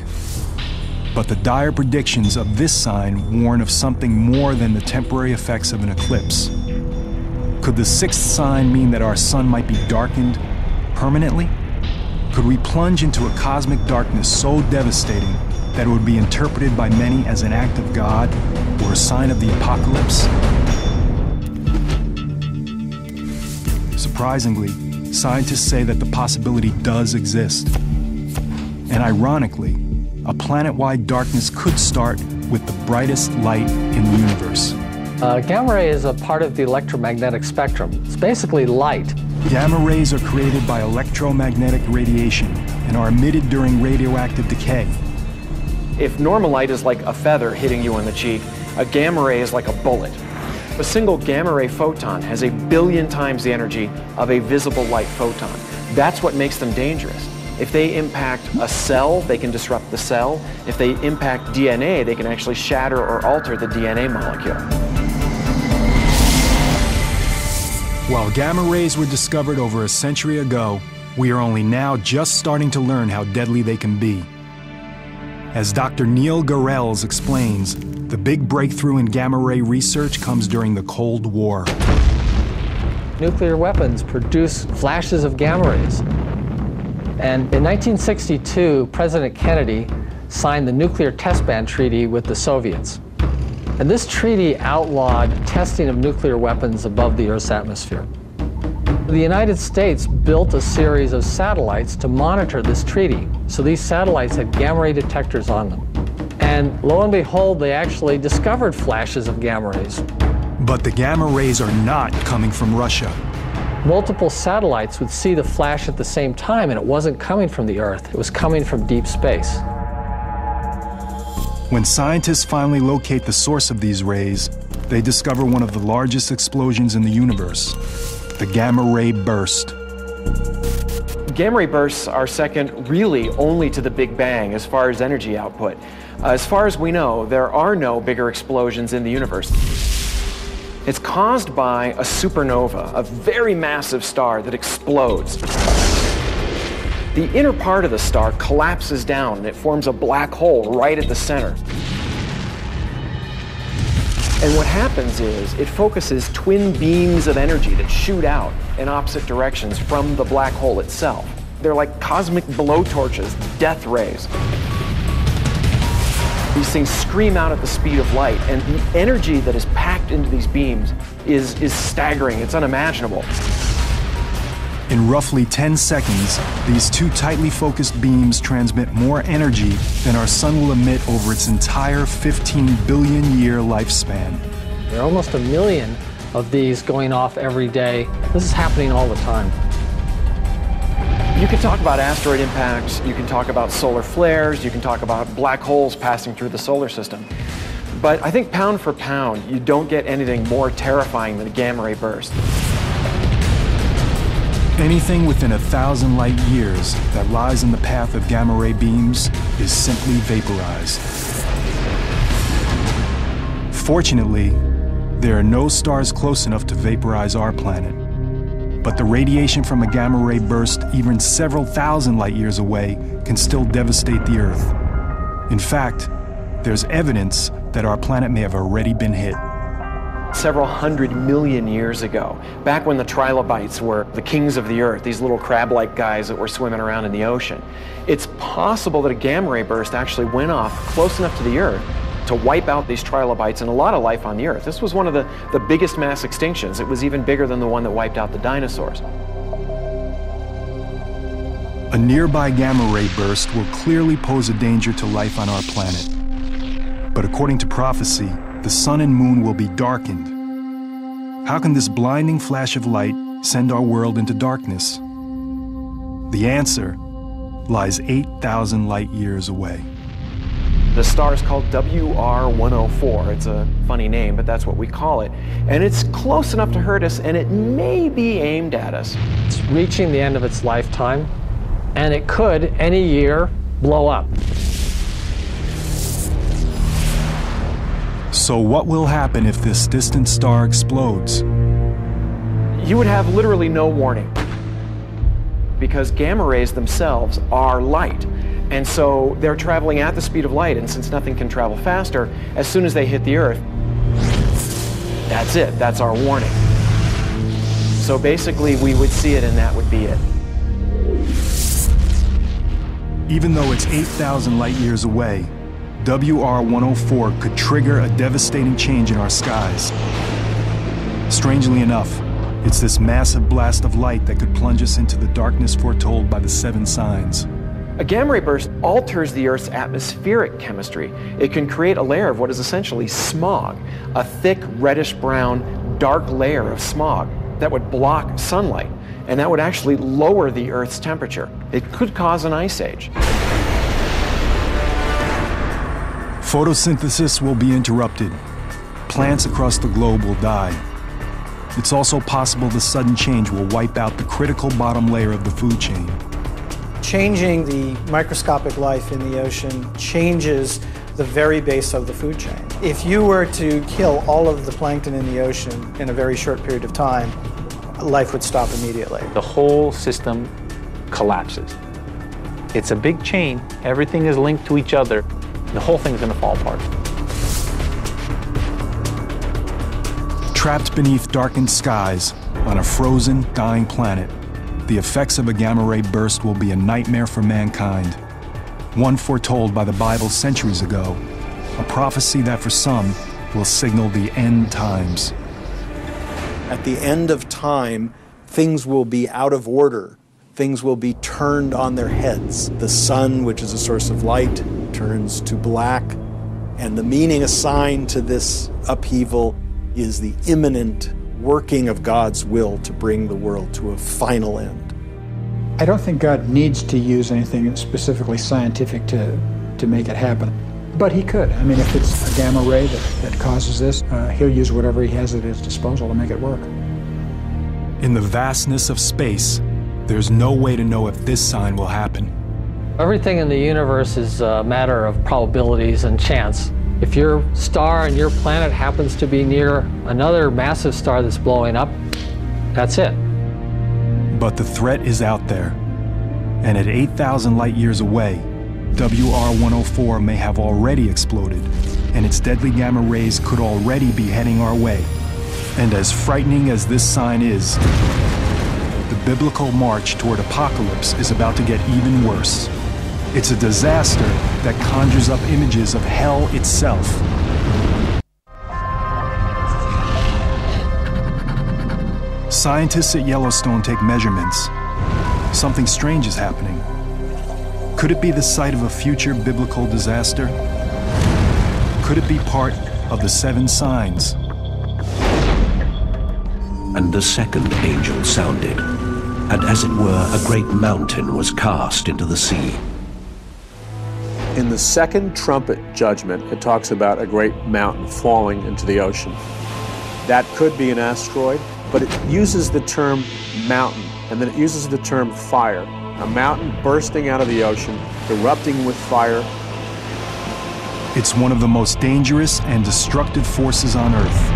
But the dire predictions of this sign warn of something more than the temporary effects of an eclipse. Could the 6th sign mean that our sun might be darkened permanently? Could we plunge into a cosmic darkness so devastating that it would be interpreted by many as an act of God or a sign of the apocalypse? Surprisingly, scientists say that the possibility does exist. And ironically, a planet-wide darkness could start with the brightest light in the universe. Gamma ray is a part of the electromagnetic spectrum. It's basically light. Gamma rays are created by electromagnetic radiation and are emitted during radioactive decay. If normal light is like a feather hitting you on the cheek, a gamma ray is like a bullet. A single gamma ray photon has 1 billion times the energy of a visible light photon. That's what makes them dangerous. If they impact a cell, they can disrupt the cell. If they impact DNA, they can actually shatter or alter the DNA molecule. While gamma rays were discovered over a century ago, we are only now just starting to learn how deadly they can be. As Dr. Neil Garrels explains, the big breakthrough in gamma ray research comes during the Cold War. Nuclear weapons produce flashes of gamma rays. And in 1962, President Kennedy signed the Nuclear Test Ban Treaty with the Soviets. And this treaty outlawed testing of nuclear weapons above the Earth's atmosphere. The United States built a series of satellites to monitor this treaty. So these satellites had gamma ray detectors on them. And lo and behold, they actually discovered flashes of gamma rays. But the gamma rays are not coming from Russia. Multiple satellites would see the flash at the same time, and it wasn't coming from the Earth. It was coming from deep space. When scientists finally locate the source of these rays, they discover one of the largest explosions in the universe, the gamma ray burst. Gamma ray bursts are second really only to the Big Bang as far as energy output. As far as we know, there are no bigger explosions in the universe. It's caused by a supernova, a very massive star that explodes. The inner part of the star collapses down and it forms a black hole right at the center. And what happens is it focuses twin beams of energy that shoot out in opposite directions from the black hole itself. They're like cosmic blowtorches, death rays. These things scream out at the speed of light, and the energy that is packed into these beams is staggering. It's unimaginable. In roughly 10 seconds, these two tightly focused beams transmit more energy than our sun will emit over its entire 15 billion year lifespan. There are almost 1 million of these going off every day. This is happening all the time. You can talk about asteroid impacts, you can talk about solar flares, you can talk about black holes passing through the solar system. But I think pound for pound, you don't get anything more terrifying than a gamma ray burst. Anything within 1,000 light years that lies in the path of gamma ray beams is simply vaporized. Fortunately, there are no stars close enough to vaporize our planet. But the radiation from a gamma ray burst even several thousand light years away can still devastate the Earth. In fact, there's evidence that our planet may have already been hit. Several 100 million years ago, back when the trilobites were the kings of the Earth, these little crab-like guys that were swimming around in the ocean, it's possible that a gamma ray burst actually went off close enough to the Earth to wipe out these trilobites and a lot of life on the Earth. This was one of the biggest mass extinctions. It was even bigger than the one that wiped out the dinosaurs. A nearby gamma ray burst will clearly pose a danger to life on our planet. But according to prophecy, the sun and moon will be darkened. How can this blinding flash of light send our world into darkness? The answer lies 8,000 light years away. The star is called WR104. It's a funny name, but that's what we call it. And it's close enough to hurt us, and it may be aimed at us. It's reaching the end of its lifetime, and it could, any year, blow up. So what will happen if this distant star explodes? You would have literally no warning, because gamma rays themselves are light. And so they're traveling at the speed of light, and since nothing can travel faster, as soon as they hit the Earth, that's it, that's our warning. So basically we would see it and that would be it. Even though it's 8,000 light years away, WR104 could trigger a devastating change in our skies. Strangely enough, it's this massive blast of light that could plunge us into the darkness foretold by the 7 signs. A gamma ray burst alters the Earth's atmospheric chemistry. It can create a layer of what is essentially smog, a thick reddish-brown, dark layer of smog that would block sunlight, and that would actually lower the Earth's temperature. It could cause an ice age. Photosynthesis will be interrupted. Plants across the globe will die. It's also possible the sudden change will wipe out the critical bottom layer of the food chain. Changing the microscopic life in the ocean changes the very base of the food chain. If you were to kill all of the plankton in the ocean in a very short period of time, life would stop immediately. The whole system collapses. It's a big chain. Everything is linked to each other. The whole thing's going to fall apart. Trapped beneath darkened skies on a frozen, dying planet, the effects of a gamma ray burst will be a nightmare for mankind. One foretold by the Bible centuries ago, a prophecy that for some will signal the end times. At the end of time, things will be out of order. Things will be turned on their heads. The sun, which is a source of light, turns to black, and the meaning assigned to this upheaval is the imminent working of God's will to bring the world to a final end. I don't think God needs to use anything specifically scientific to make it happen, but he could. I mean, if it's a gamma ray that causes this, he'll use whatever he has at his disposal to make it work. In the vastness of space, there's no way to know if this sign will happen. Everything in the universe is a matter of probabilities and chance. If your star and your planet happens to be near another massive star that's blowing up, that's it. But the threat is out there. And at 8,000 light years away, WR104 may have already exploded, and its deadly gamma rays could already be heading our way. And as frightening as this sign is, the biblical march toward apocalypse is about to get even worse. It's a disaster that conjures up images of hell itself. Scientists at Yellowstone take measurements. Something strange is happening. Could it be the site of a future biblical disaster? Could it be part of the 7 signs? And the second angel sounded, and as it were, a great mountain was cast into the sea. In the second trumpet judgment, it talks about a great mountain falling into the ocean. That could be an asteroid, but it uses the term mountain, and then it uses the term fire. A mountain bursting out of the ocean, erupting with fire. It's one of the most dangerous and destructive forces on Earth.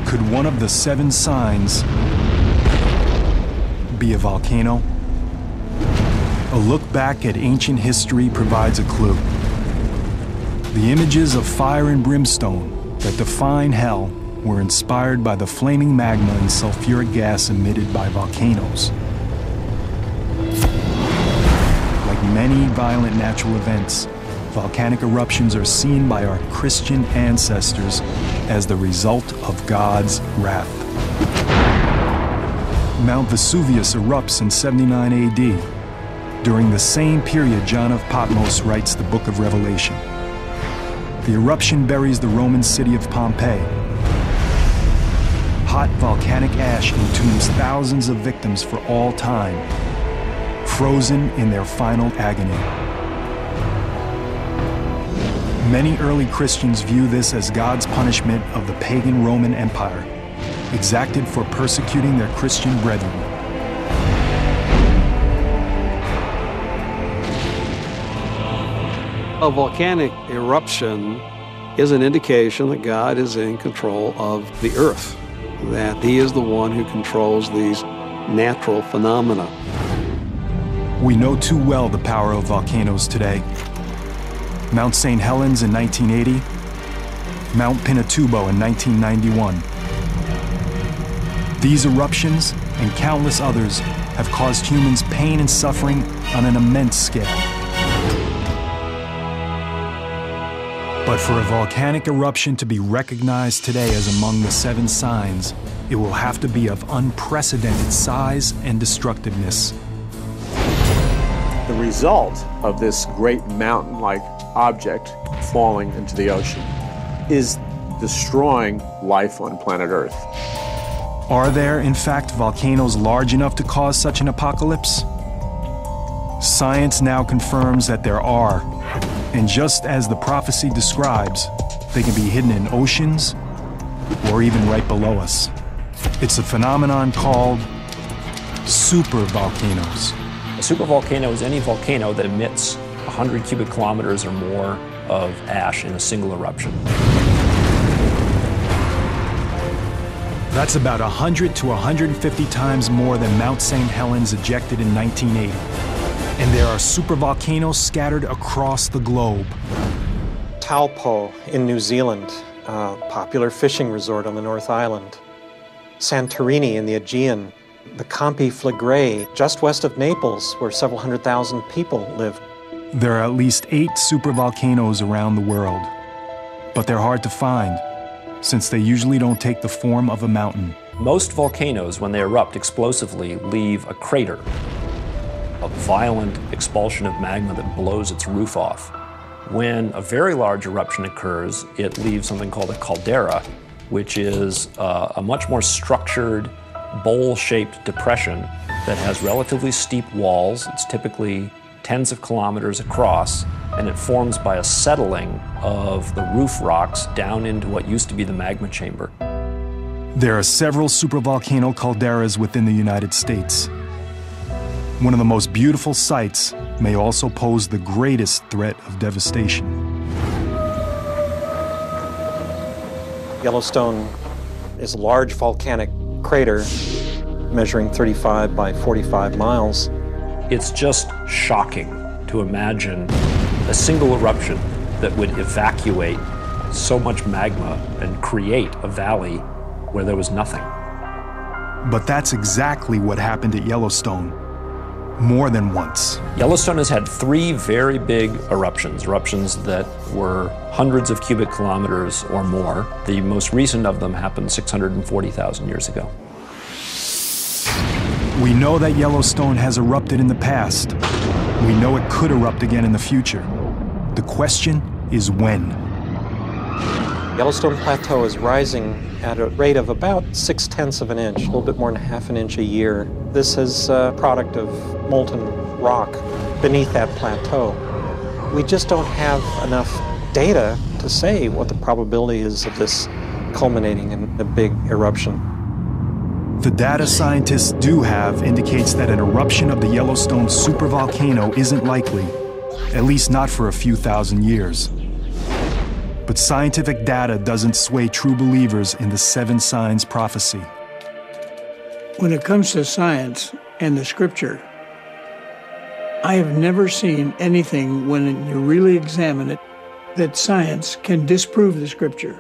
Could one of the 7 signs be a volcano? A look back at ancient history provides a clue. The images of fire and brimstone that define hell were inspired by the flaming magma and sulfuric gas emitted by volcanoes. Like many violent natural events, volcanic eruptions are seen by our Christian ancestors as the result of God's wrath. Mount Vesuvius erupts in 79 AD. During the same period, John of Patmos writes the book of Revelation. The eruption buries the Roman city of Pompeii. Hot volcanic ash entombs thousands of victims for all time, frozen in their final agony. Many early Christians view this as God's punishment of the pagan Roman Empire, exacted for persecuting their Christian brethren. A volcanic eruption is an indication that God is in control of the earth, that He is the one who controls these natural phenomena. We know too well the power of volcanoes today. Mount St. Helens in 1980, Mount Pinatubo in 1991. These eruptions and countless others have caused humans pain and suffering on an immense scale. But for a volcanic eruption to be recognized today as among the 7 signs, it will have to be of unprecedented size and destructiveness. The result of this great mountain-like object falling into the ocean is destroying life on planet Earth. Are there, in fact, volcanoes large enough to cause such an apocalypse? Science now confirms that there are. And just as the prophecy describes, they can be hidden in oceans or even right below us. It's a phenomenon called supervolcanoes. A supervolcano is any volcano that emits 100 cubic kilometers or more of ash in a single eruption. That's about 100 to 150 times more than Mount St. Helens ejected in 1980. And there are supervolcanoes scattered across the globe. Taupo in New Zealand, a popular fishing resort on the North Island. Santorini in the Aegean. The Campi Flegrei, just west of Naples, where several 100,000 people live. There are at least 8 supervolcanoes around the world. But they're hard to find, since they usually don't take the form of a mountain. Most volcanoes, when they erupt explosively, leave a crater, a violent expulsion of magma that blows its roof off. When a very large eruption occurs, it leaves something called a caldera, which is a much more structured, bowl-shaped depression that has relatively steep walls. It's typically tens of kilometers across, and it forms by a settling of the roof rocks down into what used to be the magma chamber. There are several supervolcano calderas within the United States. One of the most beautiful sights may also pose the greatest threat of devastation. Yellowstone is a large volcanic crater measuring 35 by 45 miles. It's just shocking to imagine a single eruption that would evacuate so much magma and create a valley where there was nothing. But that's exactly what happened at Yellowstone. More than once. Yellowstone has had 3 very big eruptions that were hundreds of cubic kilometers or more. The most recent of them happened 640,000 years ago. We know that Yellowstone has erupted in the past. We know it could erupt again in the future. The question is when. Yellowstone Plateau is rising at a rate of about 0.6 of an inch, a little bit more than ½ an inch a year. This is a product of molten rock beneath that plateau. We just don't have enough data to say what the probability is of this culminating in a big eruption. The data scientists do have indicates that an eruption of the Yellowstone supervolcano isn't likely, at least not for a few thousand years. But scientific data doesn't sway true believers in the 7 signs prophecy. When it comes to science and the scripture, I have never seen anything, when you really examine it, that science can disprove the scripture.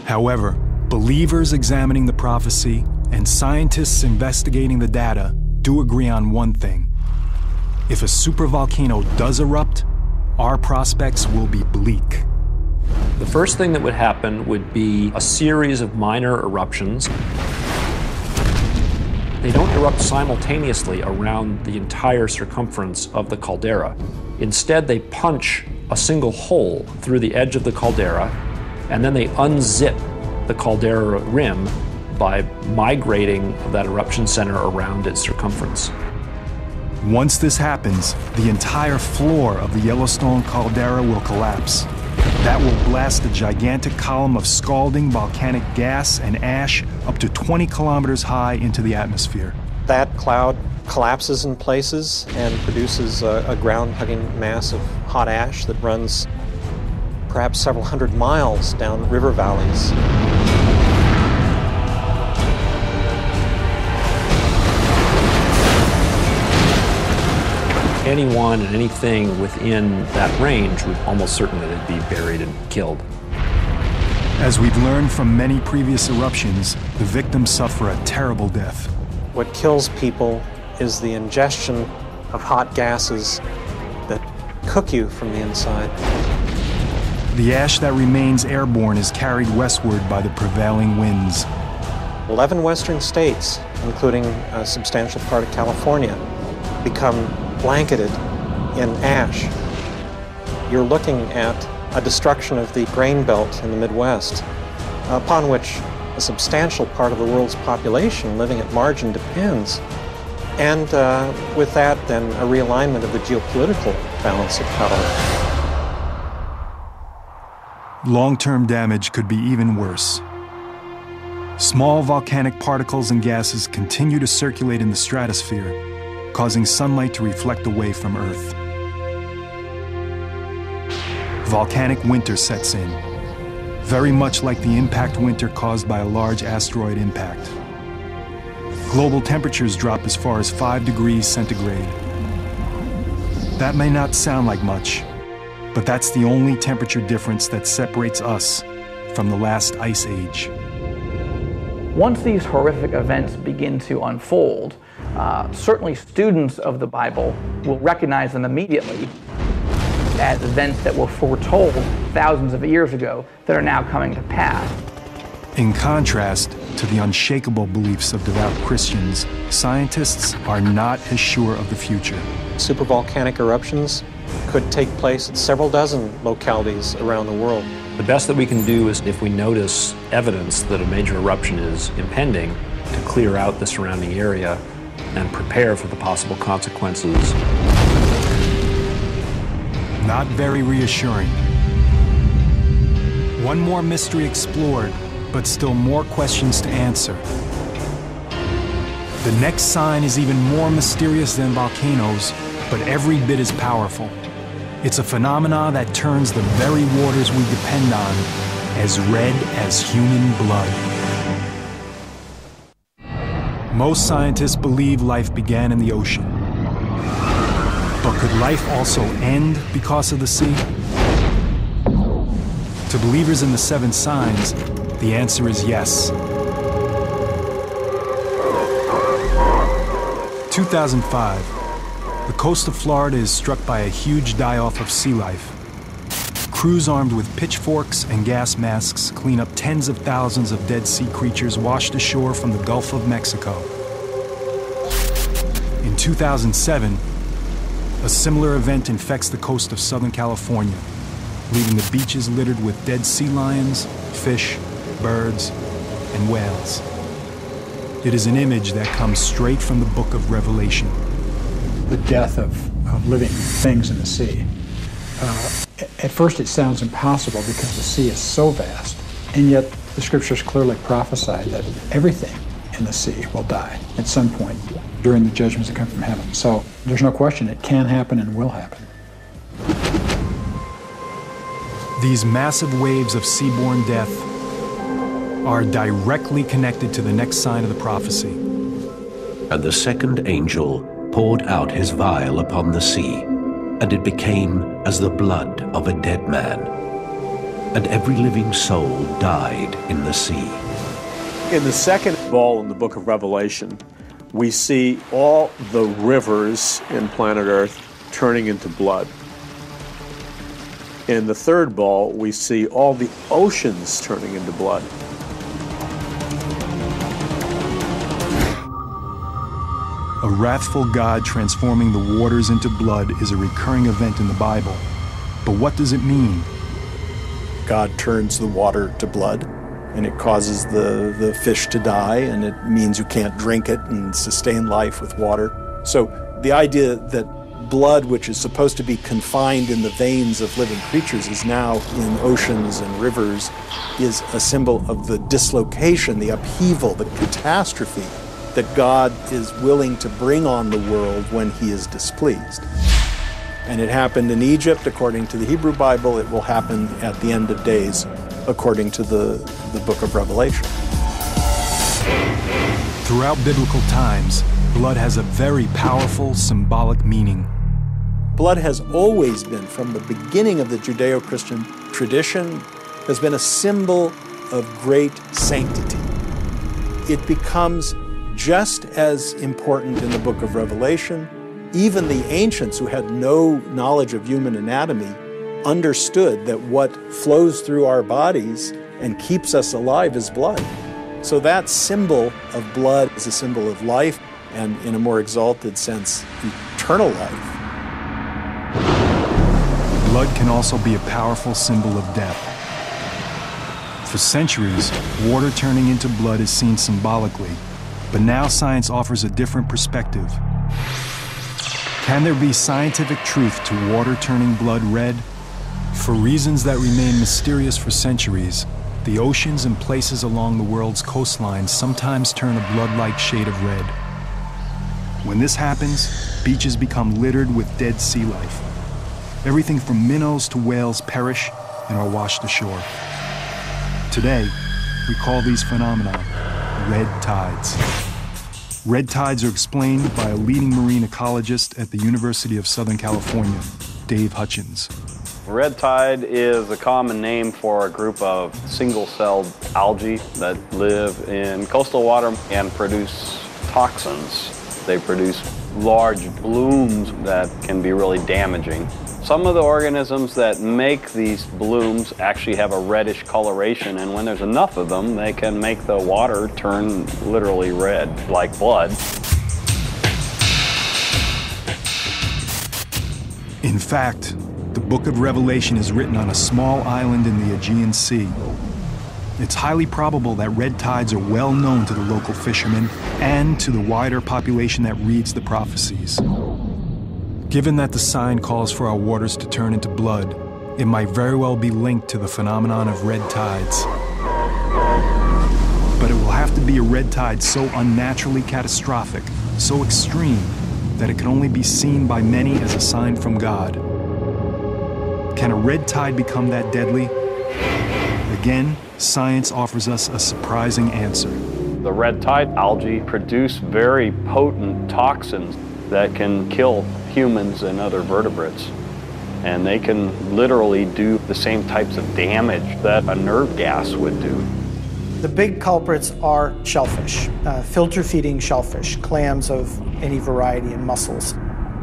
However, believers examining the prophecy and scientists investigating the data do agree on one thing. If a supervolcano does erupt, our prospects will be bleak. The first thing that would happen would be a series of minor eruptions. They don't erupt simultaneously around the entire circumference of the caldera. Instead, they punch a single hole through the edge of the caldera, and then they unzip the caldera rim by migrating that eruption center around its circumference. Once this happens, the entire floor of the Yellowstone caldera will collapse. That will blast a gigantic column of scalding volcanic gas and ash up to 20 kilometers high into the atmosphere. That cloud collapses in places and produces a ground-hugging mass of hot ash that runs perhaps several hundred miles down river valleys. Anyone and anything within that range would almost certainly be buried and killed. As we've learned from many previous eruptions, the victims suffer a terrible death. What kills people is the ingestion of hot gases that cook you from the inside. The ash that remains airborne is carried westward by the prevailing winds. 11 western states, including a substantial part of California, become blanketed in ash. You're looking at a destruction of the grain belt in the Midwest, upon which a substantial part of the world's population living at margin depends. And with that, then, a realignment of the geopolitical balance of power. Long-term damage could be even worse. Small volcanic particles and gases continue to circulate in the stratosphere, causing sunlight to reflect away from Earth. Volcanic winter sets in, very much like the impact winter caused by a large asteroid impact. Global temperatures drop as far as 5 degrees centigrade. That may not sound like much, but that's the only temperature difference that separates us from the last ice age. Once these horrific events begin to unfold, certainly students of the Bible will recognize them immediately as events that were foretold thousands of years ago that are now coming to pass. In contrast to the unshakable beliefs of devout Christians, scientists are not as sure of the future. Supervolcanic eruptions could take place at several dozen localities around the world. The best that we can do is, if we notice evidence that a major eruption is impending, to clear out the surrounding area and prepare for the possible consequences. Not very reassuring. One more mystery explored, but still more questions to answer. The next sign is even more mysterious than volcanoes, but every bit as powerful. It's a phenomenon that turns the very waters we depend on as red as human blood. Most scientists believe life began in the ocean. But could life also end because of the sea? To believers in the 7 signs, the answer is yes. 2005, the coast of Florida is struck by a huge die-off of sea life. Crews armed with pitchforks and gas masks clean up tens of thousands of dead sea creatures washed ashore from the Gulf of Mexico. In 2007, a similar event infects the coast of Southern California. leaving the beaches littered with dead sea lions, fish, birds, and whales. It is an image that comes straight from the book of Revelation. The death of living things in the sea. At first it sounds impossible because the sea is so vast, and yet the scriptures clearly prophesy that everything in the sea will die at some point during the judgments that come from heaven. So there's no question it can happen and will happen. These massive waves of seaborne death are directly connected to the next sign of the prophecy. And the second angel poured out his vial upon the sea, and it became as the blood of a dead man. And every living soul died in the sea. In the second ball in the book of Revelation, we see all the rivers in planet Earth turning into blood. In the third ball, we see all the oceans turning into blood. A wrathful God transforming the waters into blood is a recurring event in the Bible. But what does it mean? God turns the water to blood, and it causes the fish to die, and it means you can't drink it and sustain life with water. So the idea that blood, which is supposed to be confined in the veins of living creatures, is now in oceans and rivers, is a symbol of the dislocation, the upheaval, the catastrophe that God is willing to bring on the world when he is displeased. And it happened in Egypt, according to the Hebrew Bible. It will happen at the end of days, according to the book of Revelation. Throughout biblical times, blood has a very powerful symbolic meaning. Blood has always been, from the beginning of the Judeo-Christian tradition, has been a symbol of great sanctity. It becomes just as important in the book of Revelation. Even the ancients, who had no knowledge of human anatomy, understood that what flows through our bodies and keeps us alive is blood. So that symbol of blood is a symbol of life, and in a more exalted sense, eternal life. Blood can also be a powerful symbol of death. For centuries, water turning into blood is seen symbolically, but now science offers a different perspective. Can there be scientific truth to water turning blood red? For reasons that remain mysterious for centuries, the oceans and places along the world's coastlines sometimes turn a blood-like shade of red. When this happens, beaches become littered with dead sea life. Everything from minnows to whales perish and are washed ashore. Today, we call these phenomena red tides. Red tides are explained by a leading marine ecologist at the University of Southern California, Dave Hutchins. Red tide is a common name for a group of single-celled algae that live in coastal water and produce toxins. They produce large blooms that can be really damaging. Some of the organisms that make these blooms actually have a reddish coloration, and when there's enough of them, they can make the water turn literally red, like blood. In fact, the book of Revelation is written on a small island in the Aegean Sea. It's highly probable that red tides are well known to the local fishermen and to the wider population that reads the prophecies. Given that the sign calls for our waters to turn into blood, it might very well be linked to the phenomenon of red tides. But it will have to be a red tide so unnaturally catastrophic, so extreme, that it can only be seen by many as a sign from God. Can a red tide become that deadly? Again, science offers us a surprising answer. The red tide algae produce very potent toxins that can kill humans and other vertebrates. And they can literally do the same types of damage that a nerve gas would do. The big culprits are shellfish, filter-feeding shellfish, clams of any variety, and mussels.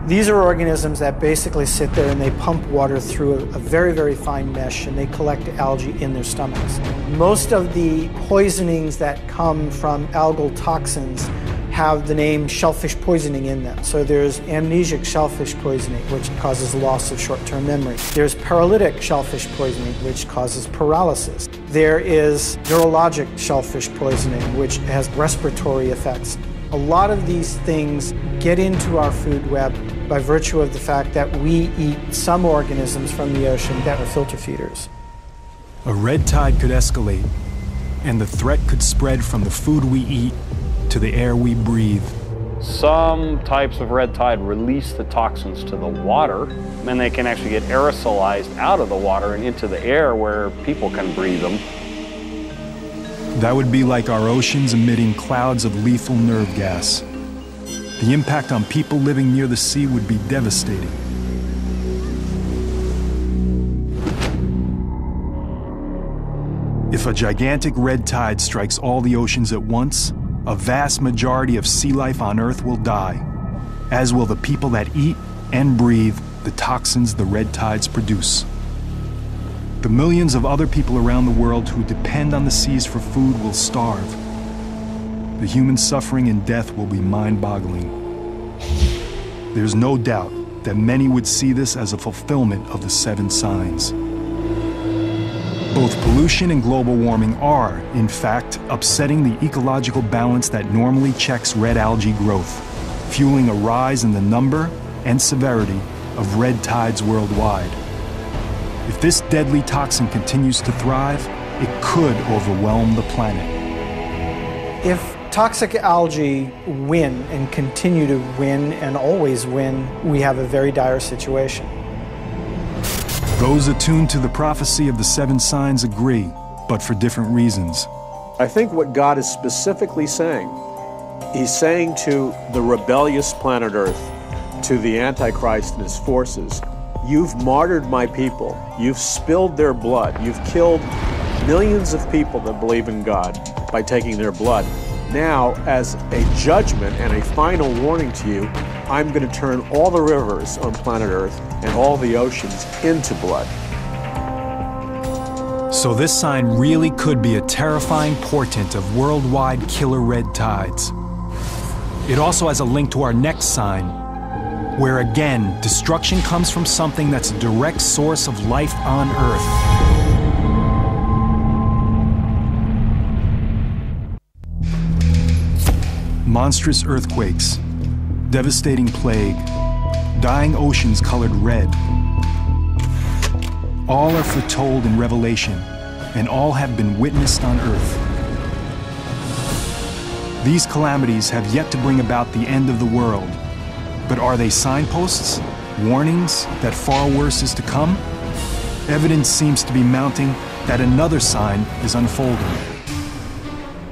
These are organisms that basically sit there and they pump water through a very, very fine mesh, and they collect algae in their stomachs. Most of the poisonings that come from algal toxins have the name shellfish poisoning in them. So there's amnesic shellfish poisoning, which causes loss of short-term memory. There's paralytic shellfish poisoning, which causes paralysis. There is neurologic shellfish poisoning, which has respiratory effects. A lot of these things get into our food web by virtue of the fact that we eat some organisms from the ocean that are filter feeders. A red tide could escalate, and the threat could spread from the food we eat to the air we breathe. Some types of red tide release the toxins to the water, and they can actually get aerosolized out of the water and into the air where people can breathe them. That would be like our oceans emitting clouds of lethal nerve gas. The impact on people living near the sea would be devastating. If a gigantic red tide strikes all the oceans at once, a vast majority of sea life on Earth will die, as will the people that eat and breathe the toxins the red tides produce. The millions of other people around the world who depend on the seas for food will starve. The human suffering and death will be mind-boggling. There's no doubt that many would see this as a fulfillment of the 7 signs. Both pollution and global warming are, in fact, upsetting the ecological balance that normally checks red algae growth, fueling a rise in the number and severity of red tides worldwide. If this deadly toxin continues to thrive, it could overwhelm the planet. If toxic algae win and continue to win and always win, we have a very dire situation. Those attuned to the prophecy of the 7 signs agree, but for different reasons. I think what God is specifically saying, He's saying to the rebellious planet Earth, to the Antichrist and his forces, you've martyred my people, you've spilled their blood, you've killed millions of people that believe in God by taking their blood. Now, as a judgment and a final warning to you, I'm going to turn all the rivers on planet Earth and all the oceans into blood. So this sign really could be a terrifying portent of worldwide killer red tides. It also has a link to our next sign, where again, destruction comes from something that's a direct source of life on Earth. Monstrous earthquakes, devastating plague, dying oceans colored red. All are foretold in Revelation, and all have been witnessed on Earth. These calamities have yet to bring about the end of the world, but are they signposts, warnings that far worse is to come? Evidence seems to be mounting that another sign is unfolding.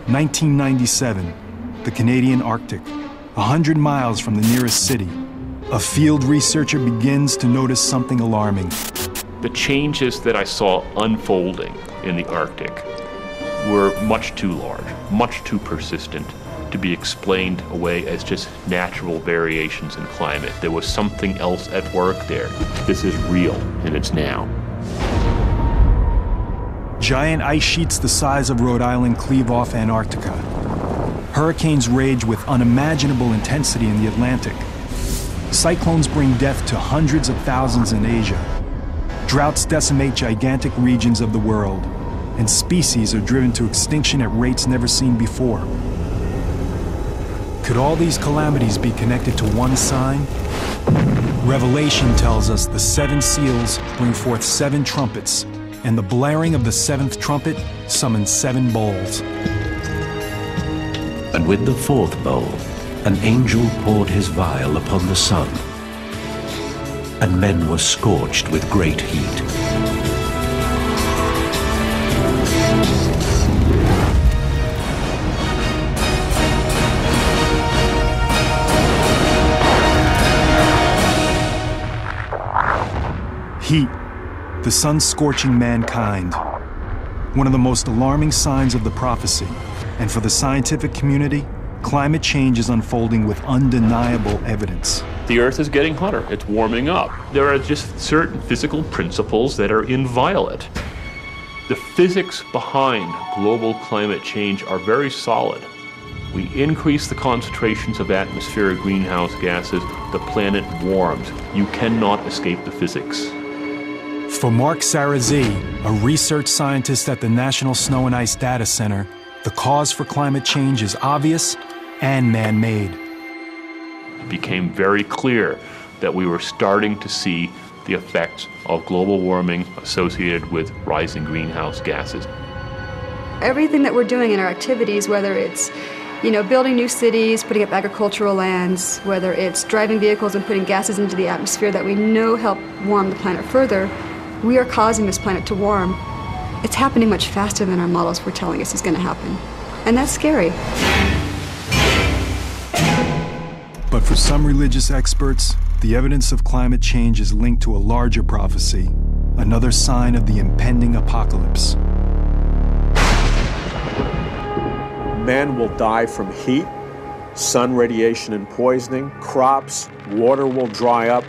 1997. The Canadian Arctic, 100 miles from the nearest city. A field researcher begins to notice something alarming. The changes that I saw unfolding in the Arctic were much too large, much too persistent to be explained away as just natural variations in climate. There was something else at work there. This is real, and it's now. Giant ice sheets the size of Rhode Island cleave off Antarctica. Hurricanes rage with unimaginable intensity in the Atlantic. Cyclones bring death to hundreds of thousands in Asia. Droughts decimate gigantic regions of the world, and species are driven to extinction at rates never seen before. Could all these calamities be connected to one sign? Revelation tells us the 7 seals bring forth 7 trumpets, and the blaring of the 7th trumpet summons 7 bowls. And with the 4th bowl, an angel poured his vial upon the sun, and men were scorched with great heat. Heat, the sun scorching mankind. One of the most alarming signs of the prophecy. And for the scientific community, climate change is unfolding with undeniable evidence. The Earth is getting hotter. It's warming up. There are just certain physical principles that are inviolate. The physics behind global climate change are very solid. We increase the concentrations of atmospheric greenhouse gases, the planet warms. You cannot escape the physics. For Mark Sarazi, a research scientist at the National Snow and Ice Data Center, the cause for climate change is obvious and man-made. It became very clear that we were starting to see the effects of global warming associated with rising greenhouse gases. Everything that we're doing in our activities, whether it's building new cities, putting up agricultural lands, whether it's driving vehicles and putting gases into the atmosphere that we know help warm the planet further, we are causing this planet to warm. It's happening much faster than our models were telling us is going to happen. And that's scary. But for some religious experts, the evidence of climate change is linked to a larger prophecy, another sign of the impending apocalypse. Men will die from heat, sun radiation and poisoning, crops, water will dry up.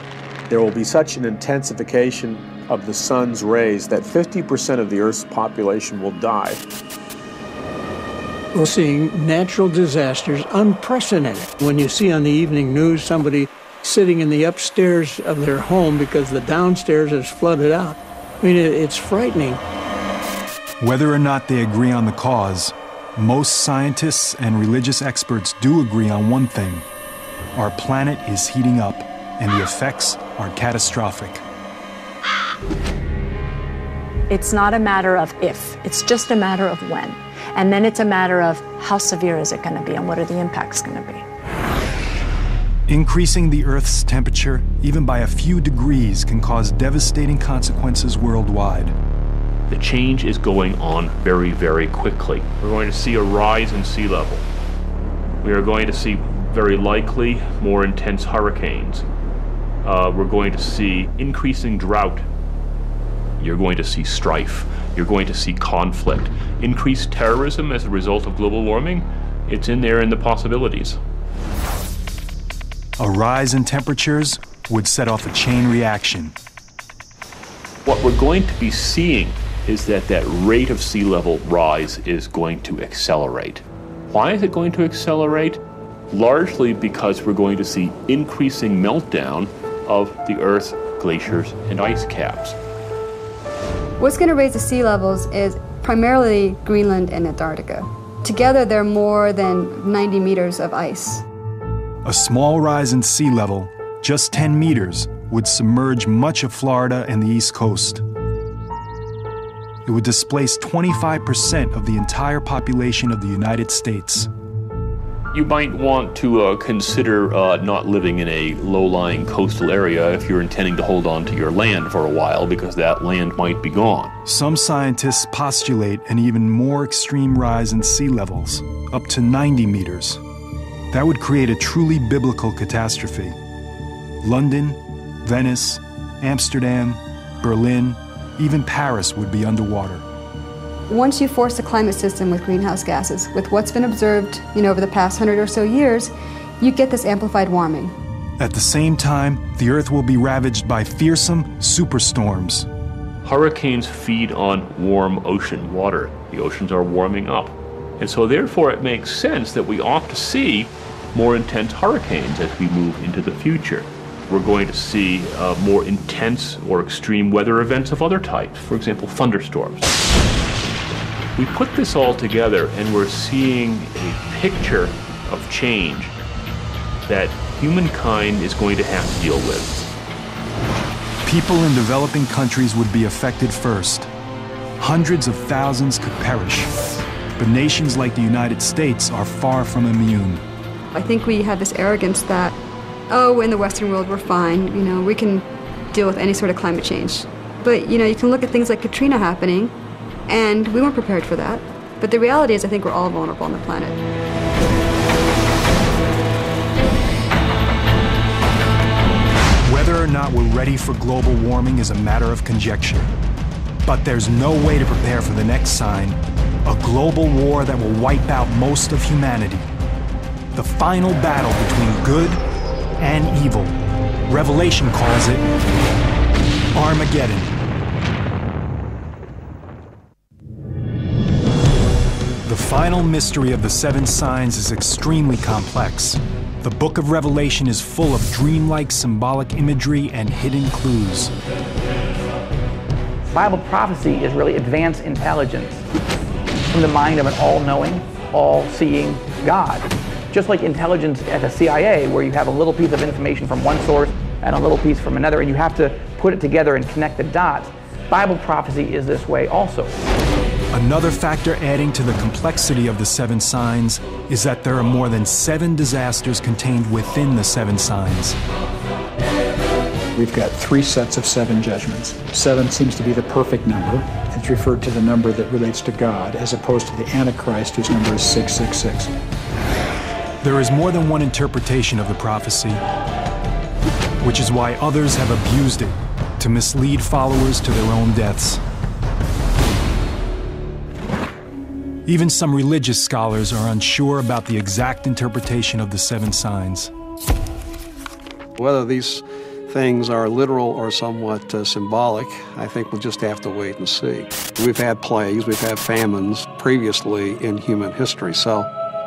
There will be such an intensification of the sun's rays that 50% of the Earth's population will die. We're seeing natural disasters, unprecedented. When you see on the evening news somebody sitting in the upstairs of their home because the downstairs is flooded out, I mean, it's frightening. Whether or not they agree on the cause, most scientists and religious experts do agree on one thing. Our planet is heating up, and the effects are catastrophic. It's not a matter of if, it's just a matter of when. And then it's a matter of how severe is it going to be and what are the impacts going to be. Increasing the Earth's temperature, even by a few degrees, can cause devastating consequences worldwide. The change is going on very, very quickly. We're going to see a rise in sea level. We are going to see, very likely, more intense hurricanes. We're going to see increasing drought. You're going to see strife. You're going to see conflict. Increased terrorism as a result of global warming, it's in there in the possibilities. A rise in temperatures would set off a chain reaction. What we're going to be seeing is that rate of sea level rise is going to accelerate. Why is it going to accelerate? Largely because we're going to see increasing meltdown of the Earth's glaciers and ice caps. What's going to raise the sea levels is primarily Greenland and Antarctica. Together, they're more than 90 meters of ice. A small rise in sea level, just 10 meters, would submerge much of Florida and the East Coast. It would displace 25% of the entire population of the United States. You might want to consider not living in a low-lying coastal area if you're intending to hold on to your land for a while, because that land might be gone. Some scientists postulate an even more extreme rise in sea levels, up to 90 meters. That would create a truly biblical catastrophe. London, Venice, Amsterdam, Berlin, even Paris would be underwater. Once you force the climate system with greenhouse gases, with what's been observed, over the past 100 or so years, you get this amplified warming. At the same time, the Earth will be ravaged by fearsome superstorms. Hurricanes feed on warm ocean water. The oceans are warming up. And so therefore it makes sense that we ought to see more intense hurricanes as we move into the future. We're going to see more intense or extreme weather events of other types, for example, thunderstorms. We put this all together and we're seeing a picture of change that humankind is going to have to deal with. People in developing countries would be affected first. Hundreds of thousands could perish. But nations like the United States are far from immune. I think we have this arrogance that, in the Western world we're fine, we can deal with any sort of climate change. But, you can look at things like Katrina happening, and we weren't prepared for that. But the reality is I think we're all vulnerable on the planet. Whether or not we're ready for global warming is a matter of conjecture. But there's no way to prepare for the next sign, a global war that will wipe out most of humanity. The final battle between good and evil. Revelation calls it Armageddon. final mystery of the seven signs is extremely complex. The book of Revelation is full of dreamlike symbolic imagery and hidden clues. Bible prophecy is really advanced intelligence from the mind of an all-knowing, all-seeing God. Just like intelligence at the CIA, where you have a little piece of information from one source and a little piece from another, and you have to put it together and connect the dots. Bible prophecy is this way also. Another factor adding to the complexity of the seven signs is that there are more than 7 disasters contained within the seven signs. We've got 3 sets of 7 judgments. 7 seems to be the perfect number. It's referred to the number that relates to God, as opposed to the Antichrist, whose number is 666. There is more than one interpretation of the prophecy, which is why others have abused it to mislead followers to their own deaths. Even some religious scholars are unsure about the exact interpretation of the seven signs. Whether these things are literal or somewhat symbolic, I think we'll just have to wait and see. We've had plagues, we've had famines previously in human history, so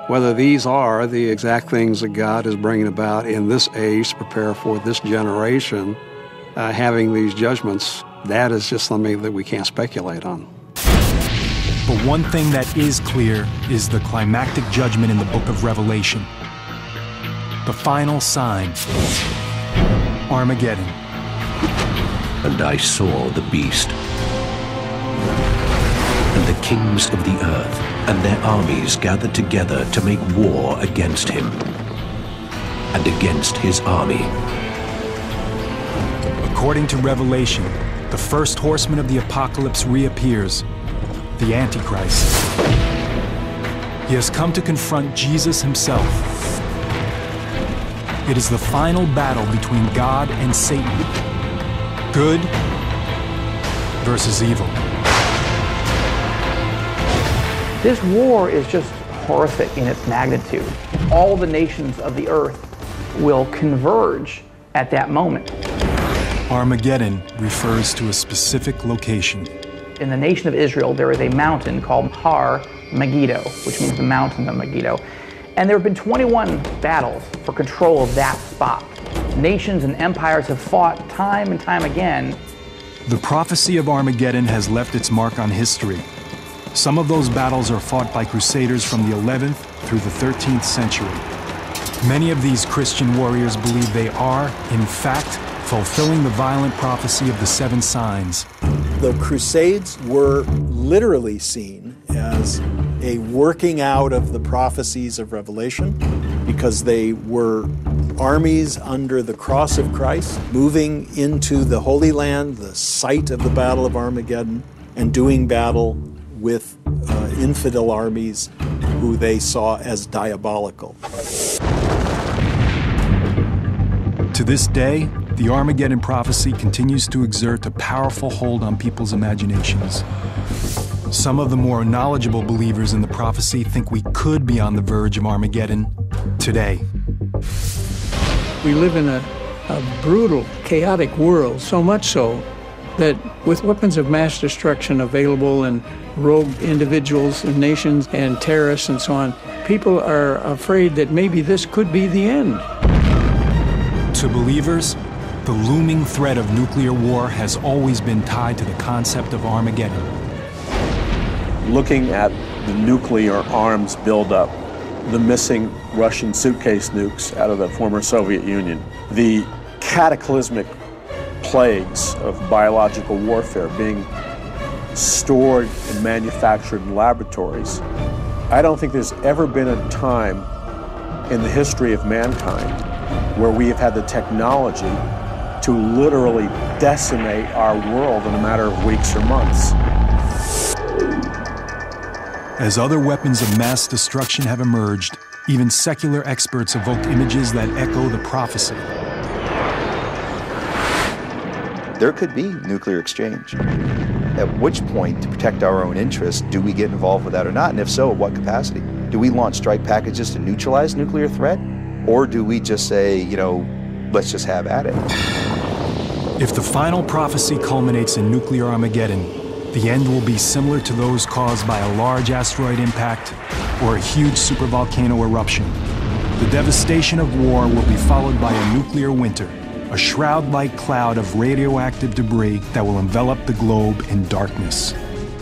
whether these are the exact things that God is bringing about in this age to prepare for this generation, having these judgments, that is just something that we can't speculate on. But one thing that is clear is the climactic judgment in the book of Revelation. The final sign, Armageddon. And I saw the beast, and the kings of the earth, and their armies gathered together to make war against him, and against his army. According to Revelation, the first horseman of the apocalypse reappears, the Antichrist. He has come to confront Jesus himself. It is the final battle between God and Satan. Good versus evil. This war is just horrific in its magnitude. All the nations of the earth will converge at that moment. Armageddon refers to a specific location. In the nation of Israel, there is a mountain called Har Megiddo, which means the mountain of Megiddo. And there have been 21 battles for control of that spot. Nations and empires have fought time and time again. The prophecy of Armageddon has left its mark on history. Some of those battles are fought by crusaders from the 11th through the 13th century. Many of these Christian warriors believe they are, in fact, fulfilling the violent prophecy of the seven signs. The Crusades were literally seen as a working out of the prophecies of Revelation, because they were armies under the cross of Christ, moving into the Holy Land, the site of the Battle of Armageddon, and doing battle with infidel armies who they saw as diabolical. To this day, the Armageddon prophecy continues to exert a powerful hold on people's imaginations. Some of the more knowledgeable believers in the prophecy think we could be on the verge of Armageddon today. We live in a brutal, chaotic world, so much so that with weapons of mass destruction available and rogue individuals and nations and terrorists and so on, people are afraid that maybe this could be the end. To believers, the looming threat of nuclear war has always been tied to the concept of Armageddon. Looking at the nuclear arms buildup, the missing Russian suitcase nukes out of the former Soviet Union, the cataclysmic plagues of biological warfare being stored and manufactured in laboratories, I don't think there's ever been a time in the history of mankind where we have had the technology to literally decimate our world in a matter of weeks or months. As other weapons of mass destruction have emerged, even secular experts evoke images that echo the prophecy. There could be nuclear exchange. At which point, to protect our own interests, do we get involved with that or not? And if so, at what capacity? Do we launch strike packages to neutralize nuclear threat? Or do we just say, let's just have at it? If the final prophecy culminates in nuclear Armageddon, the end will be similar to those caused by a large asteroid impact or a huge supervolcano eruption. The devastation of war will be followed by a nuclear winter, a shroud-like cloud of radioactive debris that will envelop the globe in darkness.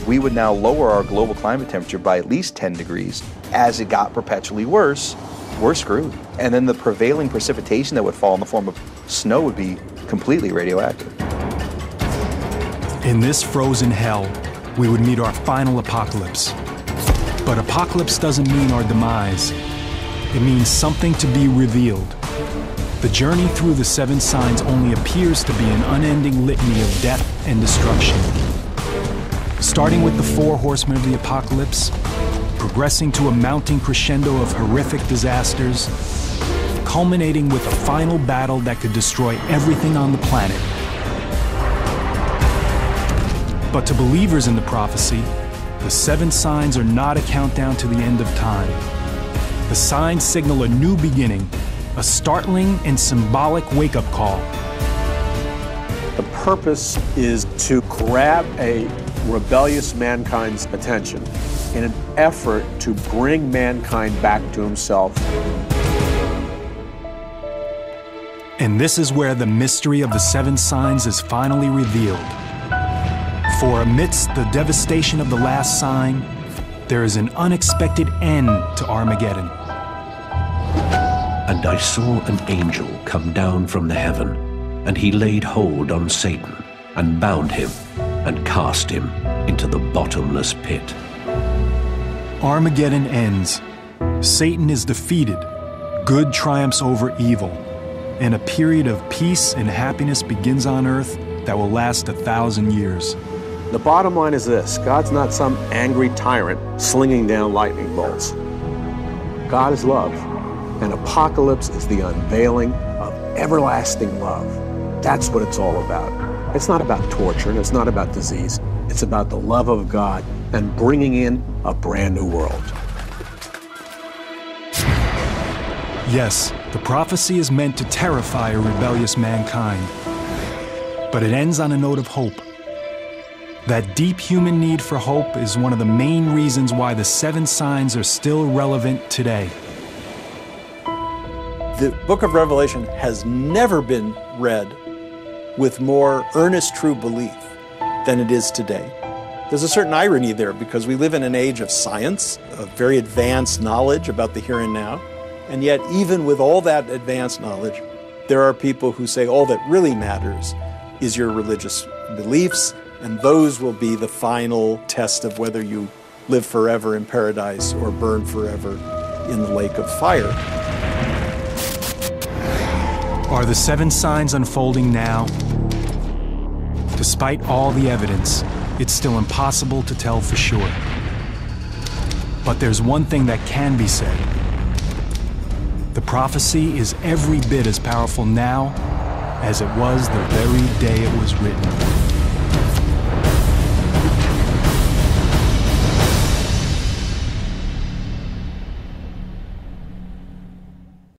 We would now lower our global climate temperature by at least 10 degrees. As it got perpetually worse, we're screwed. And then the prevailing precipitation that would fall in the form of snow would be completely radioactive. In this frozen hell, we would meet our final apocalypse. But apocalypse doesn't mean our demise. It means something to be revealed. The journey through the 7 signs only appears to be an unending litany of death and destruction. Starting with the 4 horsemen of the apocalypse, progressing to a mounting crescendo of horrific disasters, culminating with a final battle that could destroy everything on the planet. But to believers in the prophecy, the 7 signs are not a countdown to the end of time. The signs signal a new beginning, a startling and symbolic wake-up call. The purpose is to grab a rebellious mankind's attention in an effort to bring mankind back to himself. And this is where the mystery of the 7 signs is finally revealed. For amidst the devastation of the last sign, there is an unexpected end to Armageddon. And I saw an angel come down from the heaven, and he laid hold on Satan, and bound him, and cast him into the bottomless pit. Armageddon ends. Satan is defeated. Good triumphs over evil. And a period of peace and happiness begins on earth that will last 1,000 years. The bottom line is this: God's not some angry tyrant slinging down lightning bolts. God is love, and apocalypse is the unveiling of everlasting love. That's what it's all about. It's not about torture, and it's not about disease. It's about the love of God and bringing in a brand new world. Yes, the prophecy is meant to terrify a rebellious mankind. But it ends on a note of hope. That deep human need for hope is one of the main reasons why the 7 signs are still relevant today. The book of Revelation has never been read with more earnest, true belief than it is today. There's a certain irony there because we live in an age of science, of very advanced knowledge about the here and now, and yet even with all that advanced knowledge, there are people who say all that really matters is your religious beliefs, and those will be the final test of whether you live forever in paradise or burn forever in the lake of fire. Are the 7 signs unfolding now? Despite all the evidence, it's still impossible to tell for sure. But there's one thing that can be said. The prophecy is every bit as powerful now as it was the very day it was written.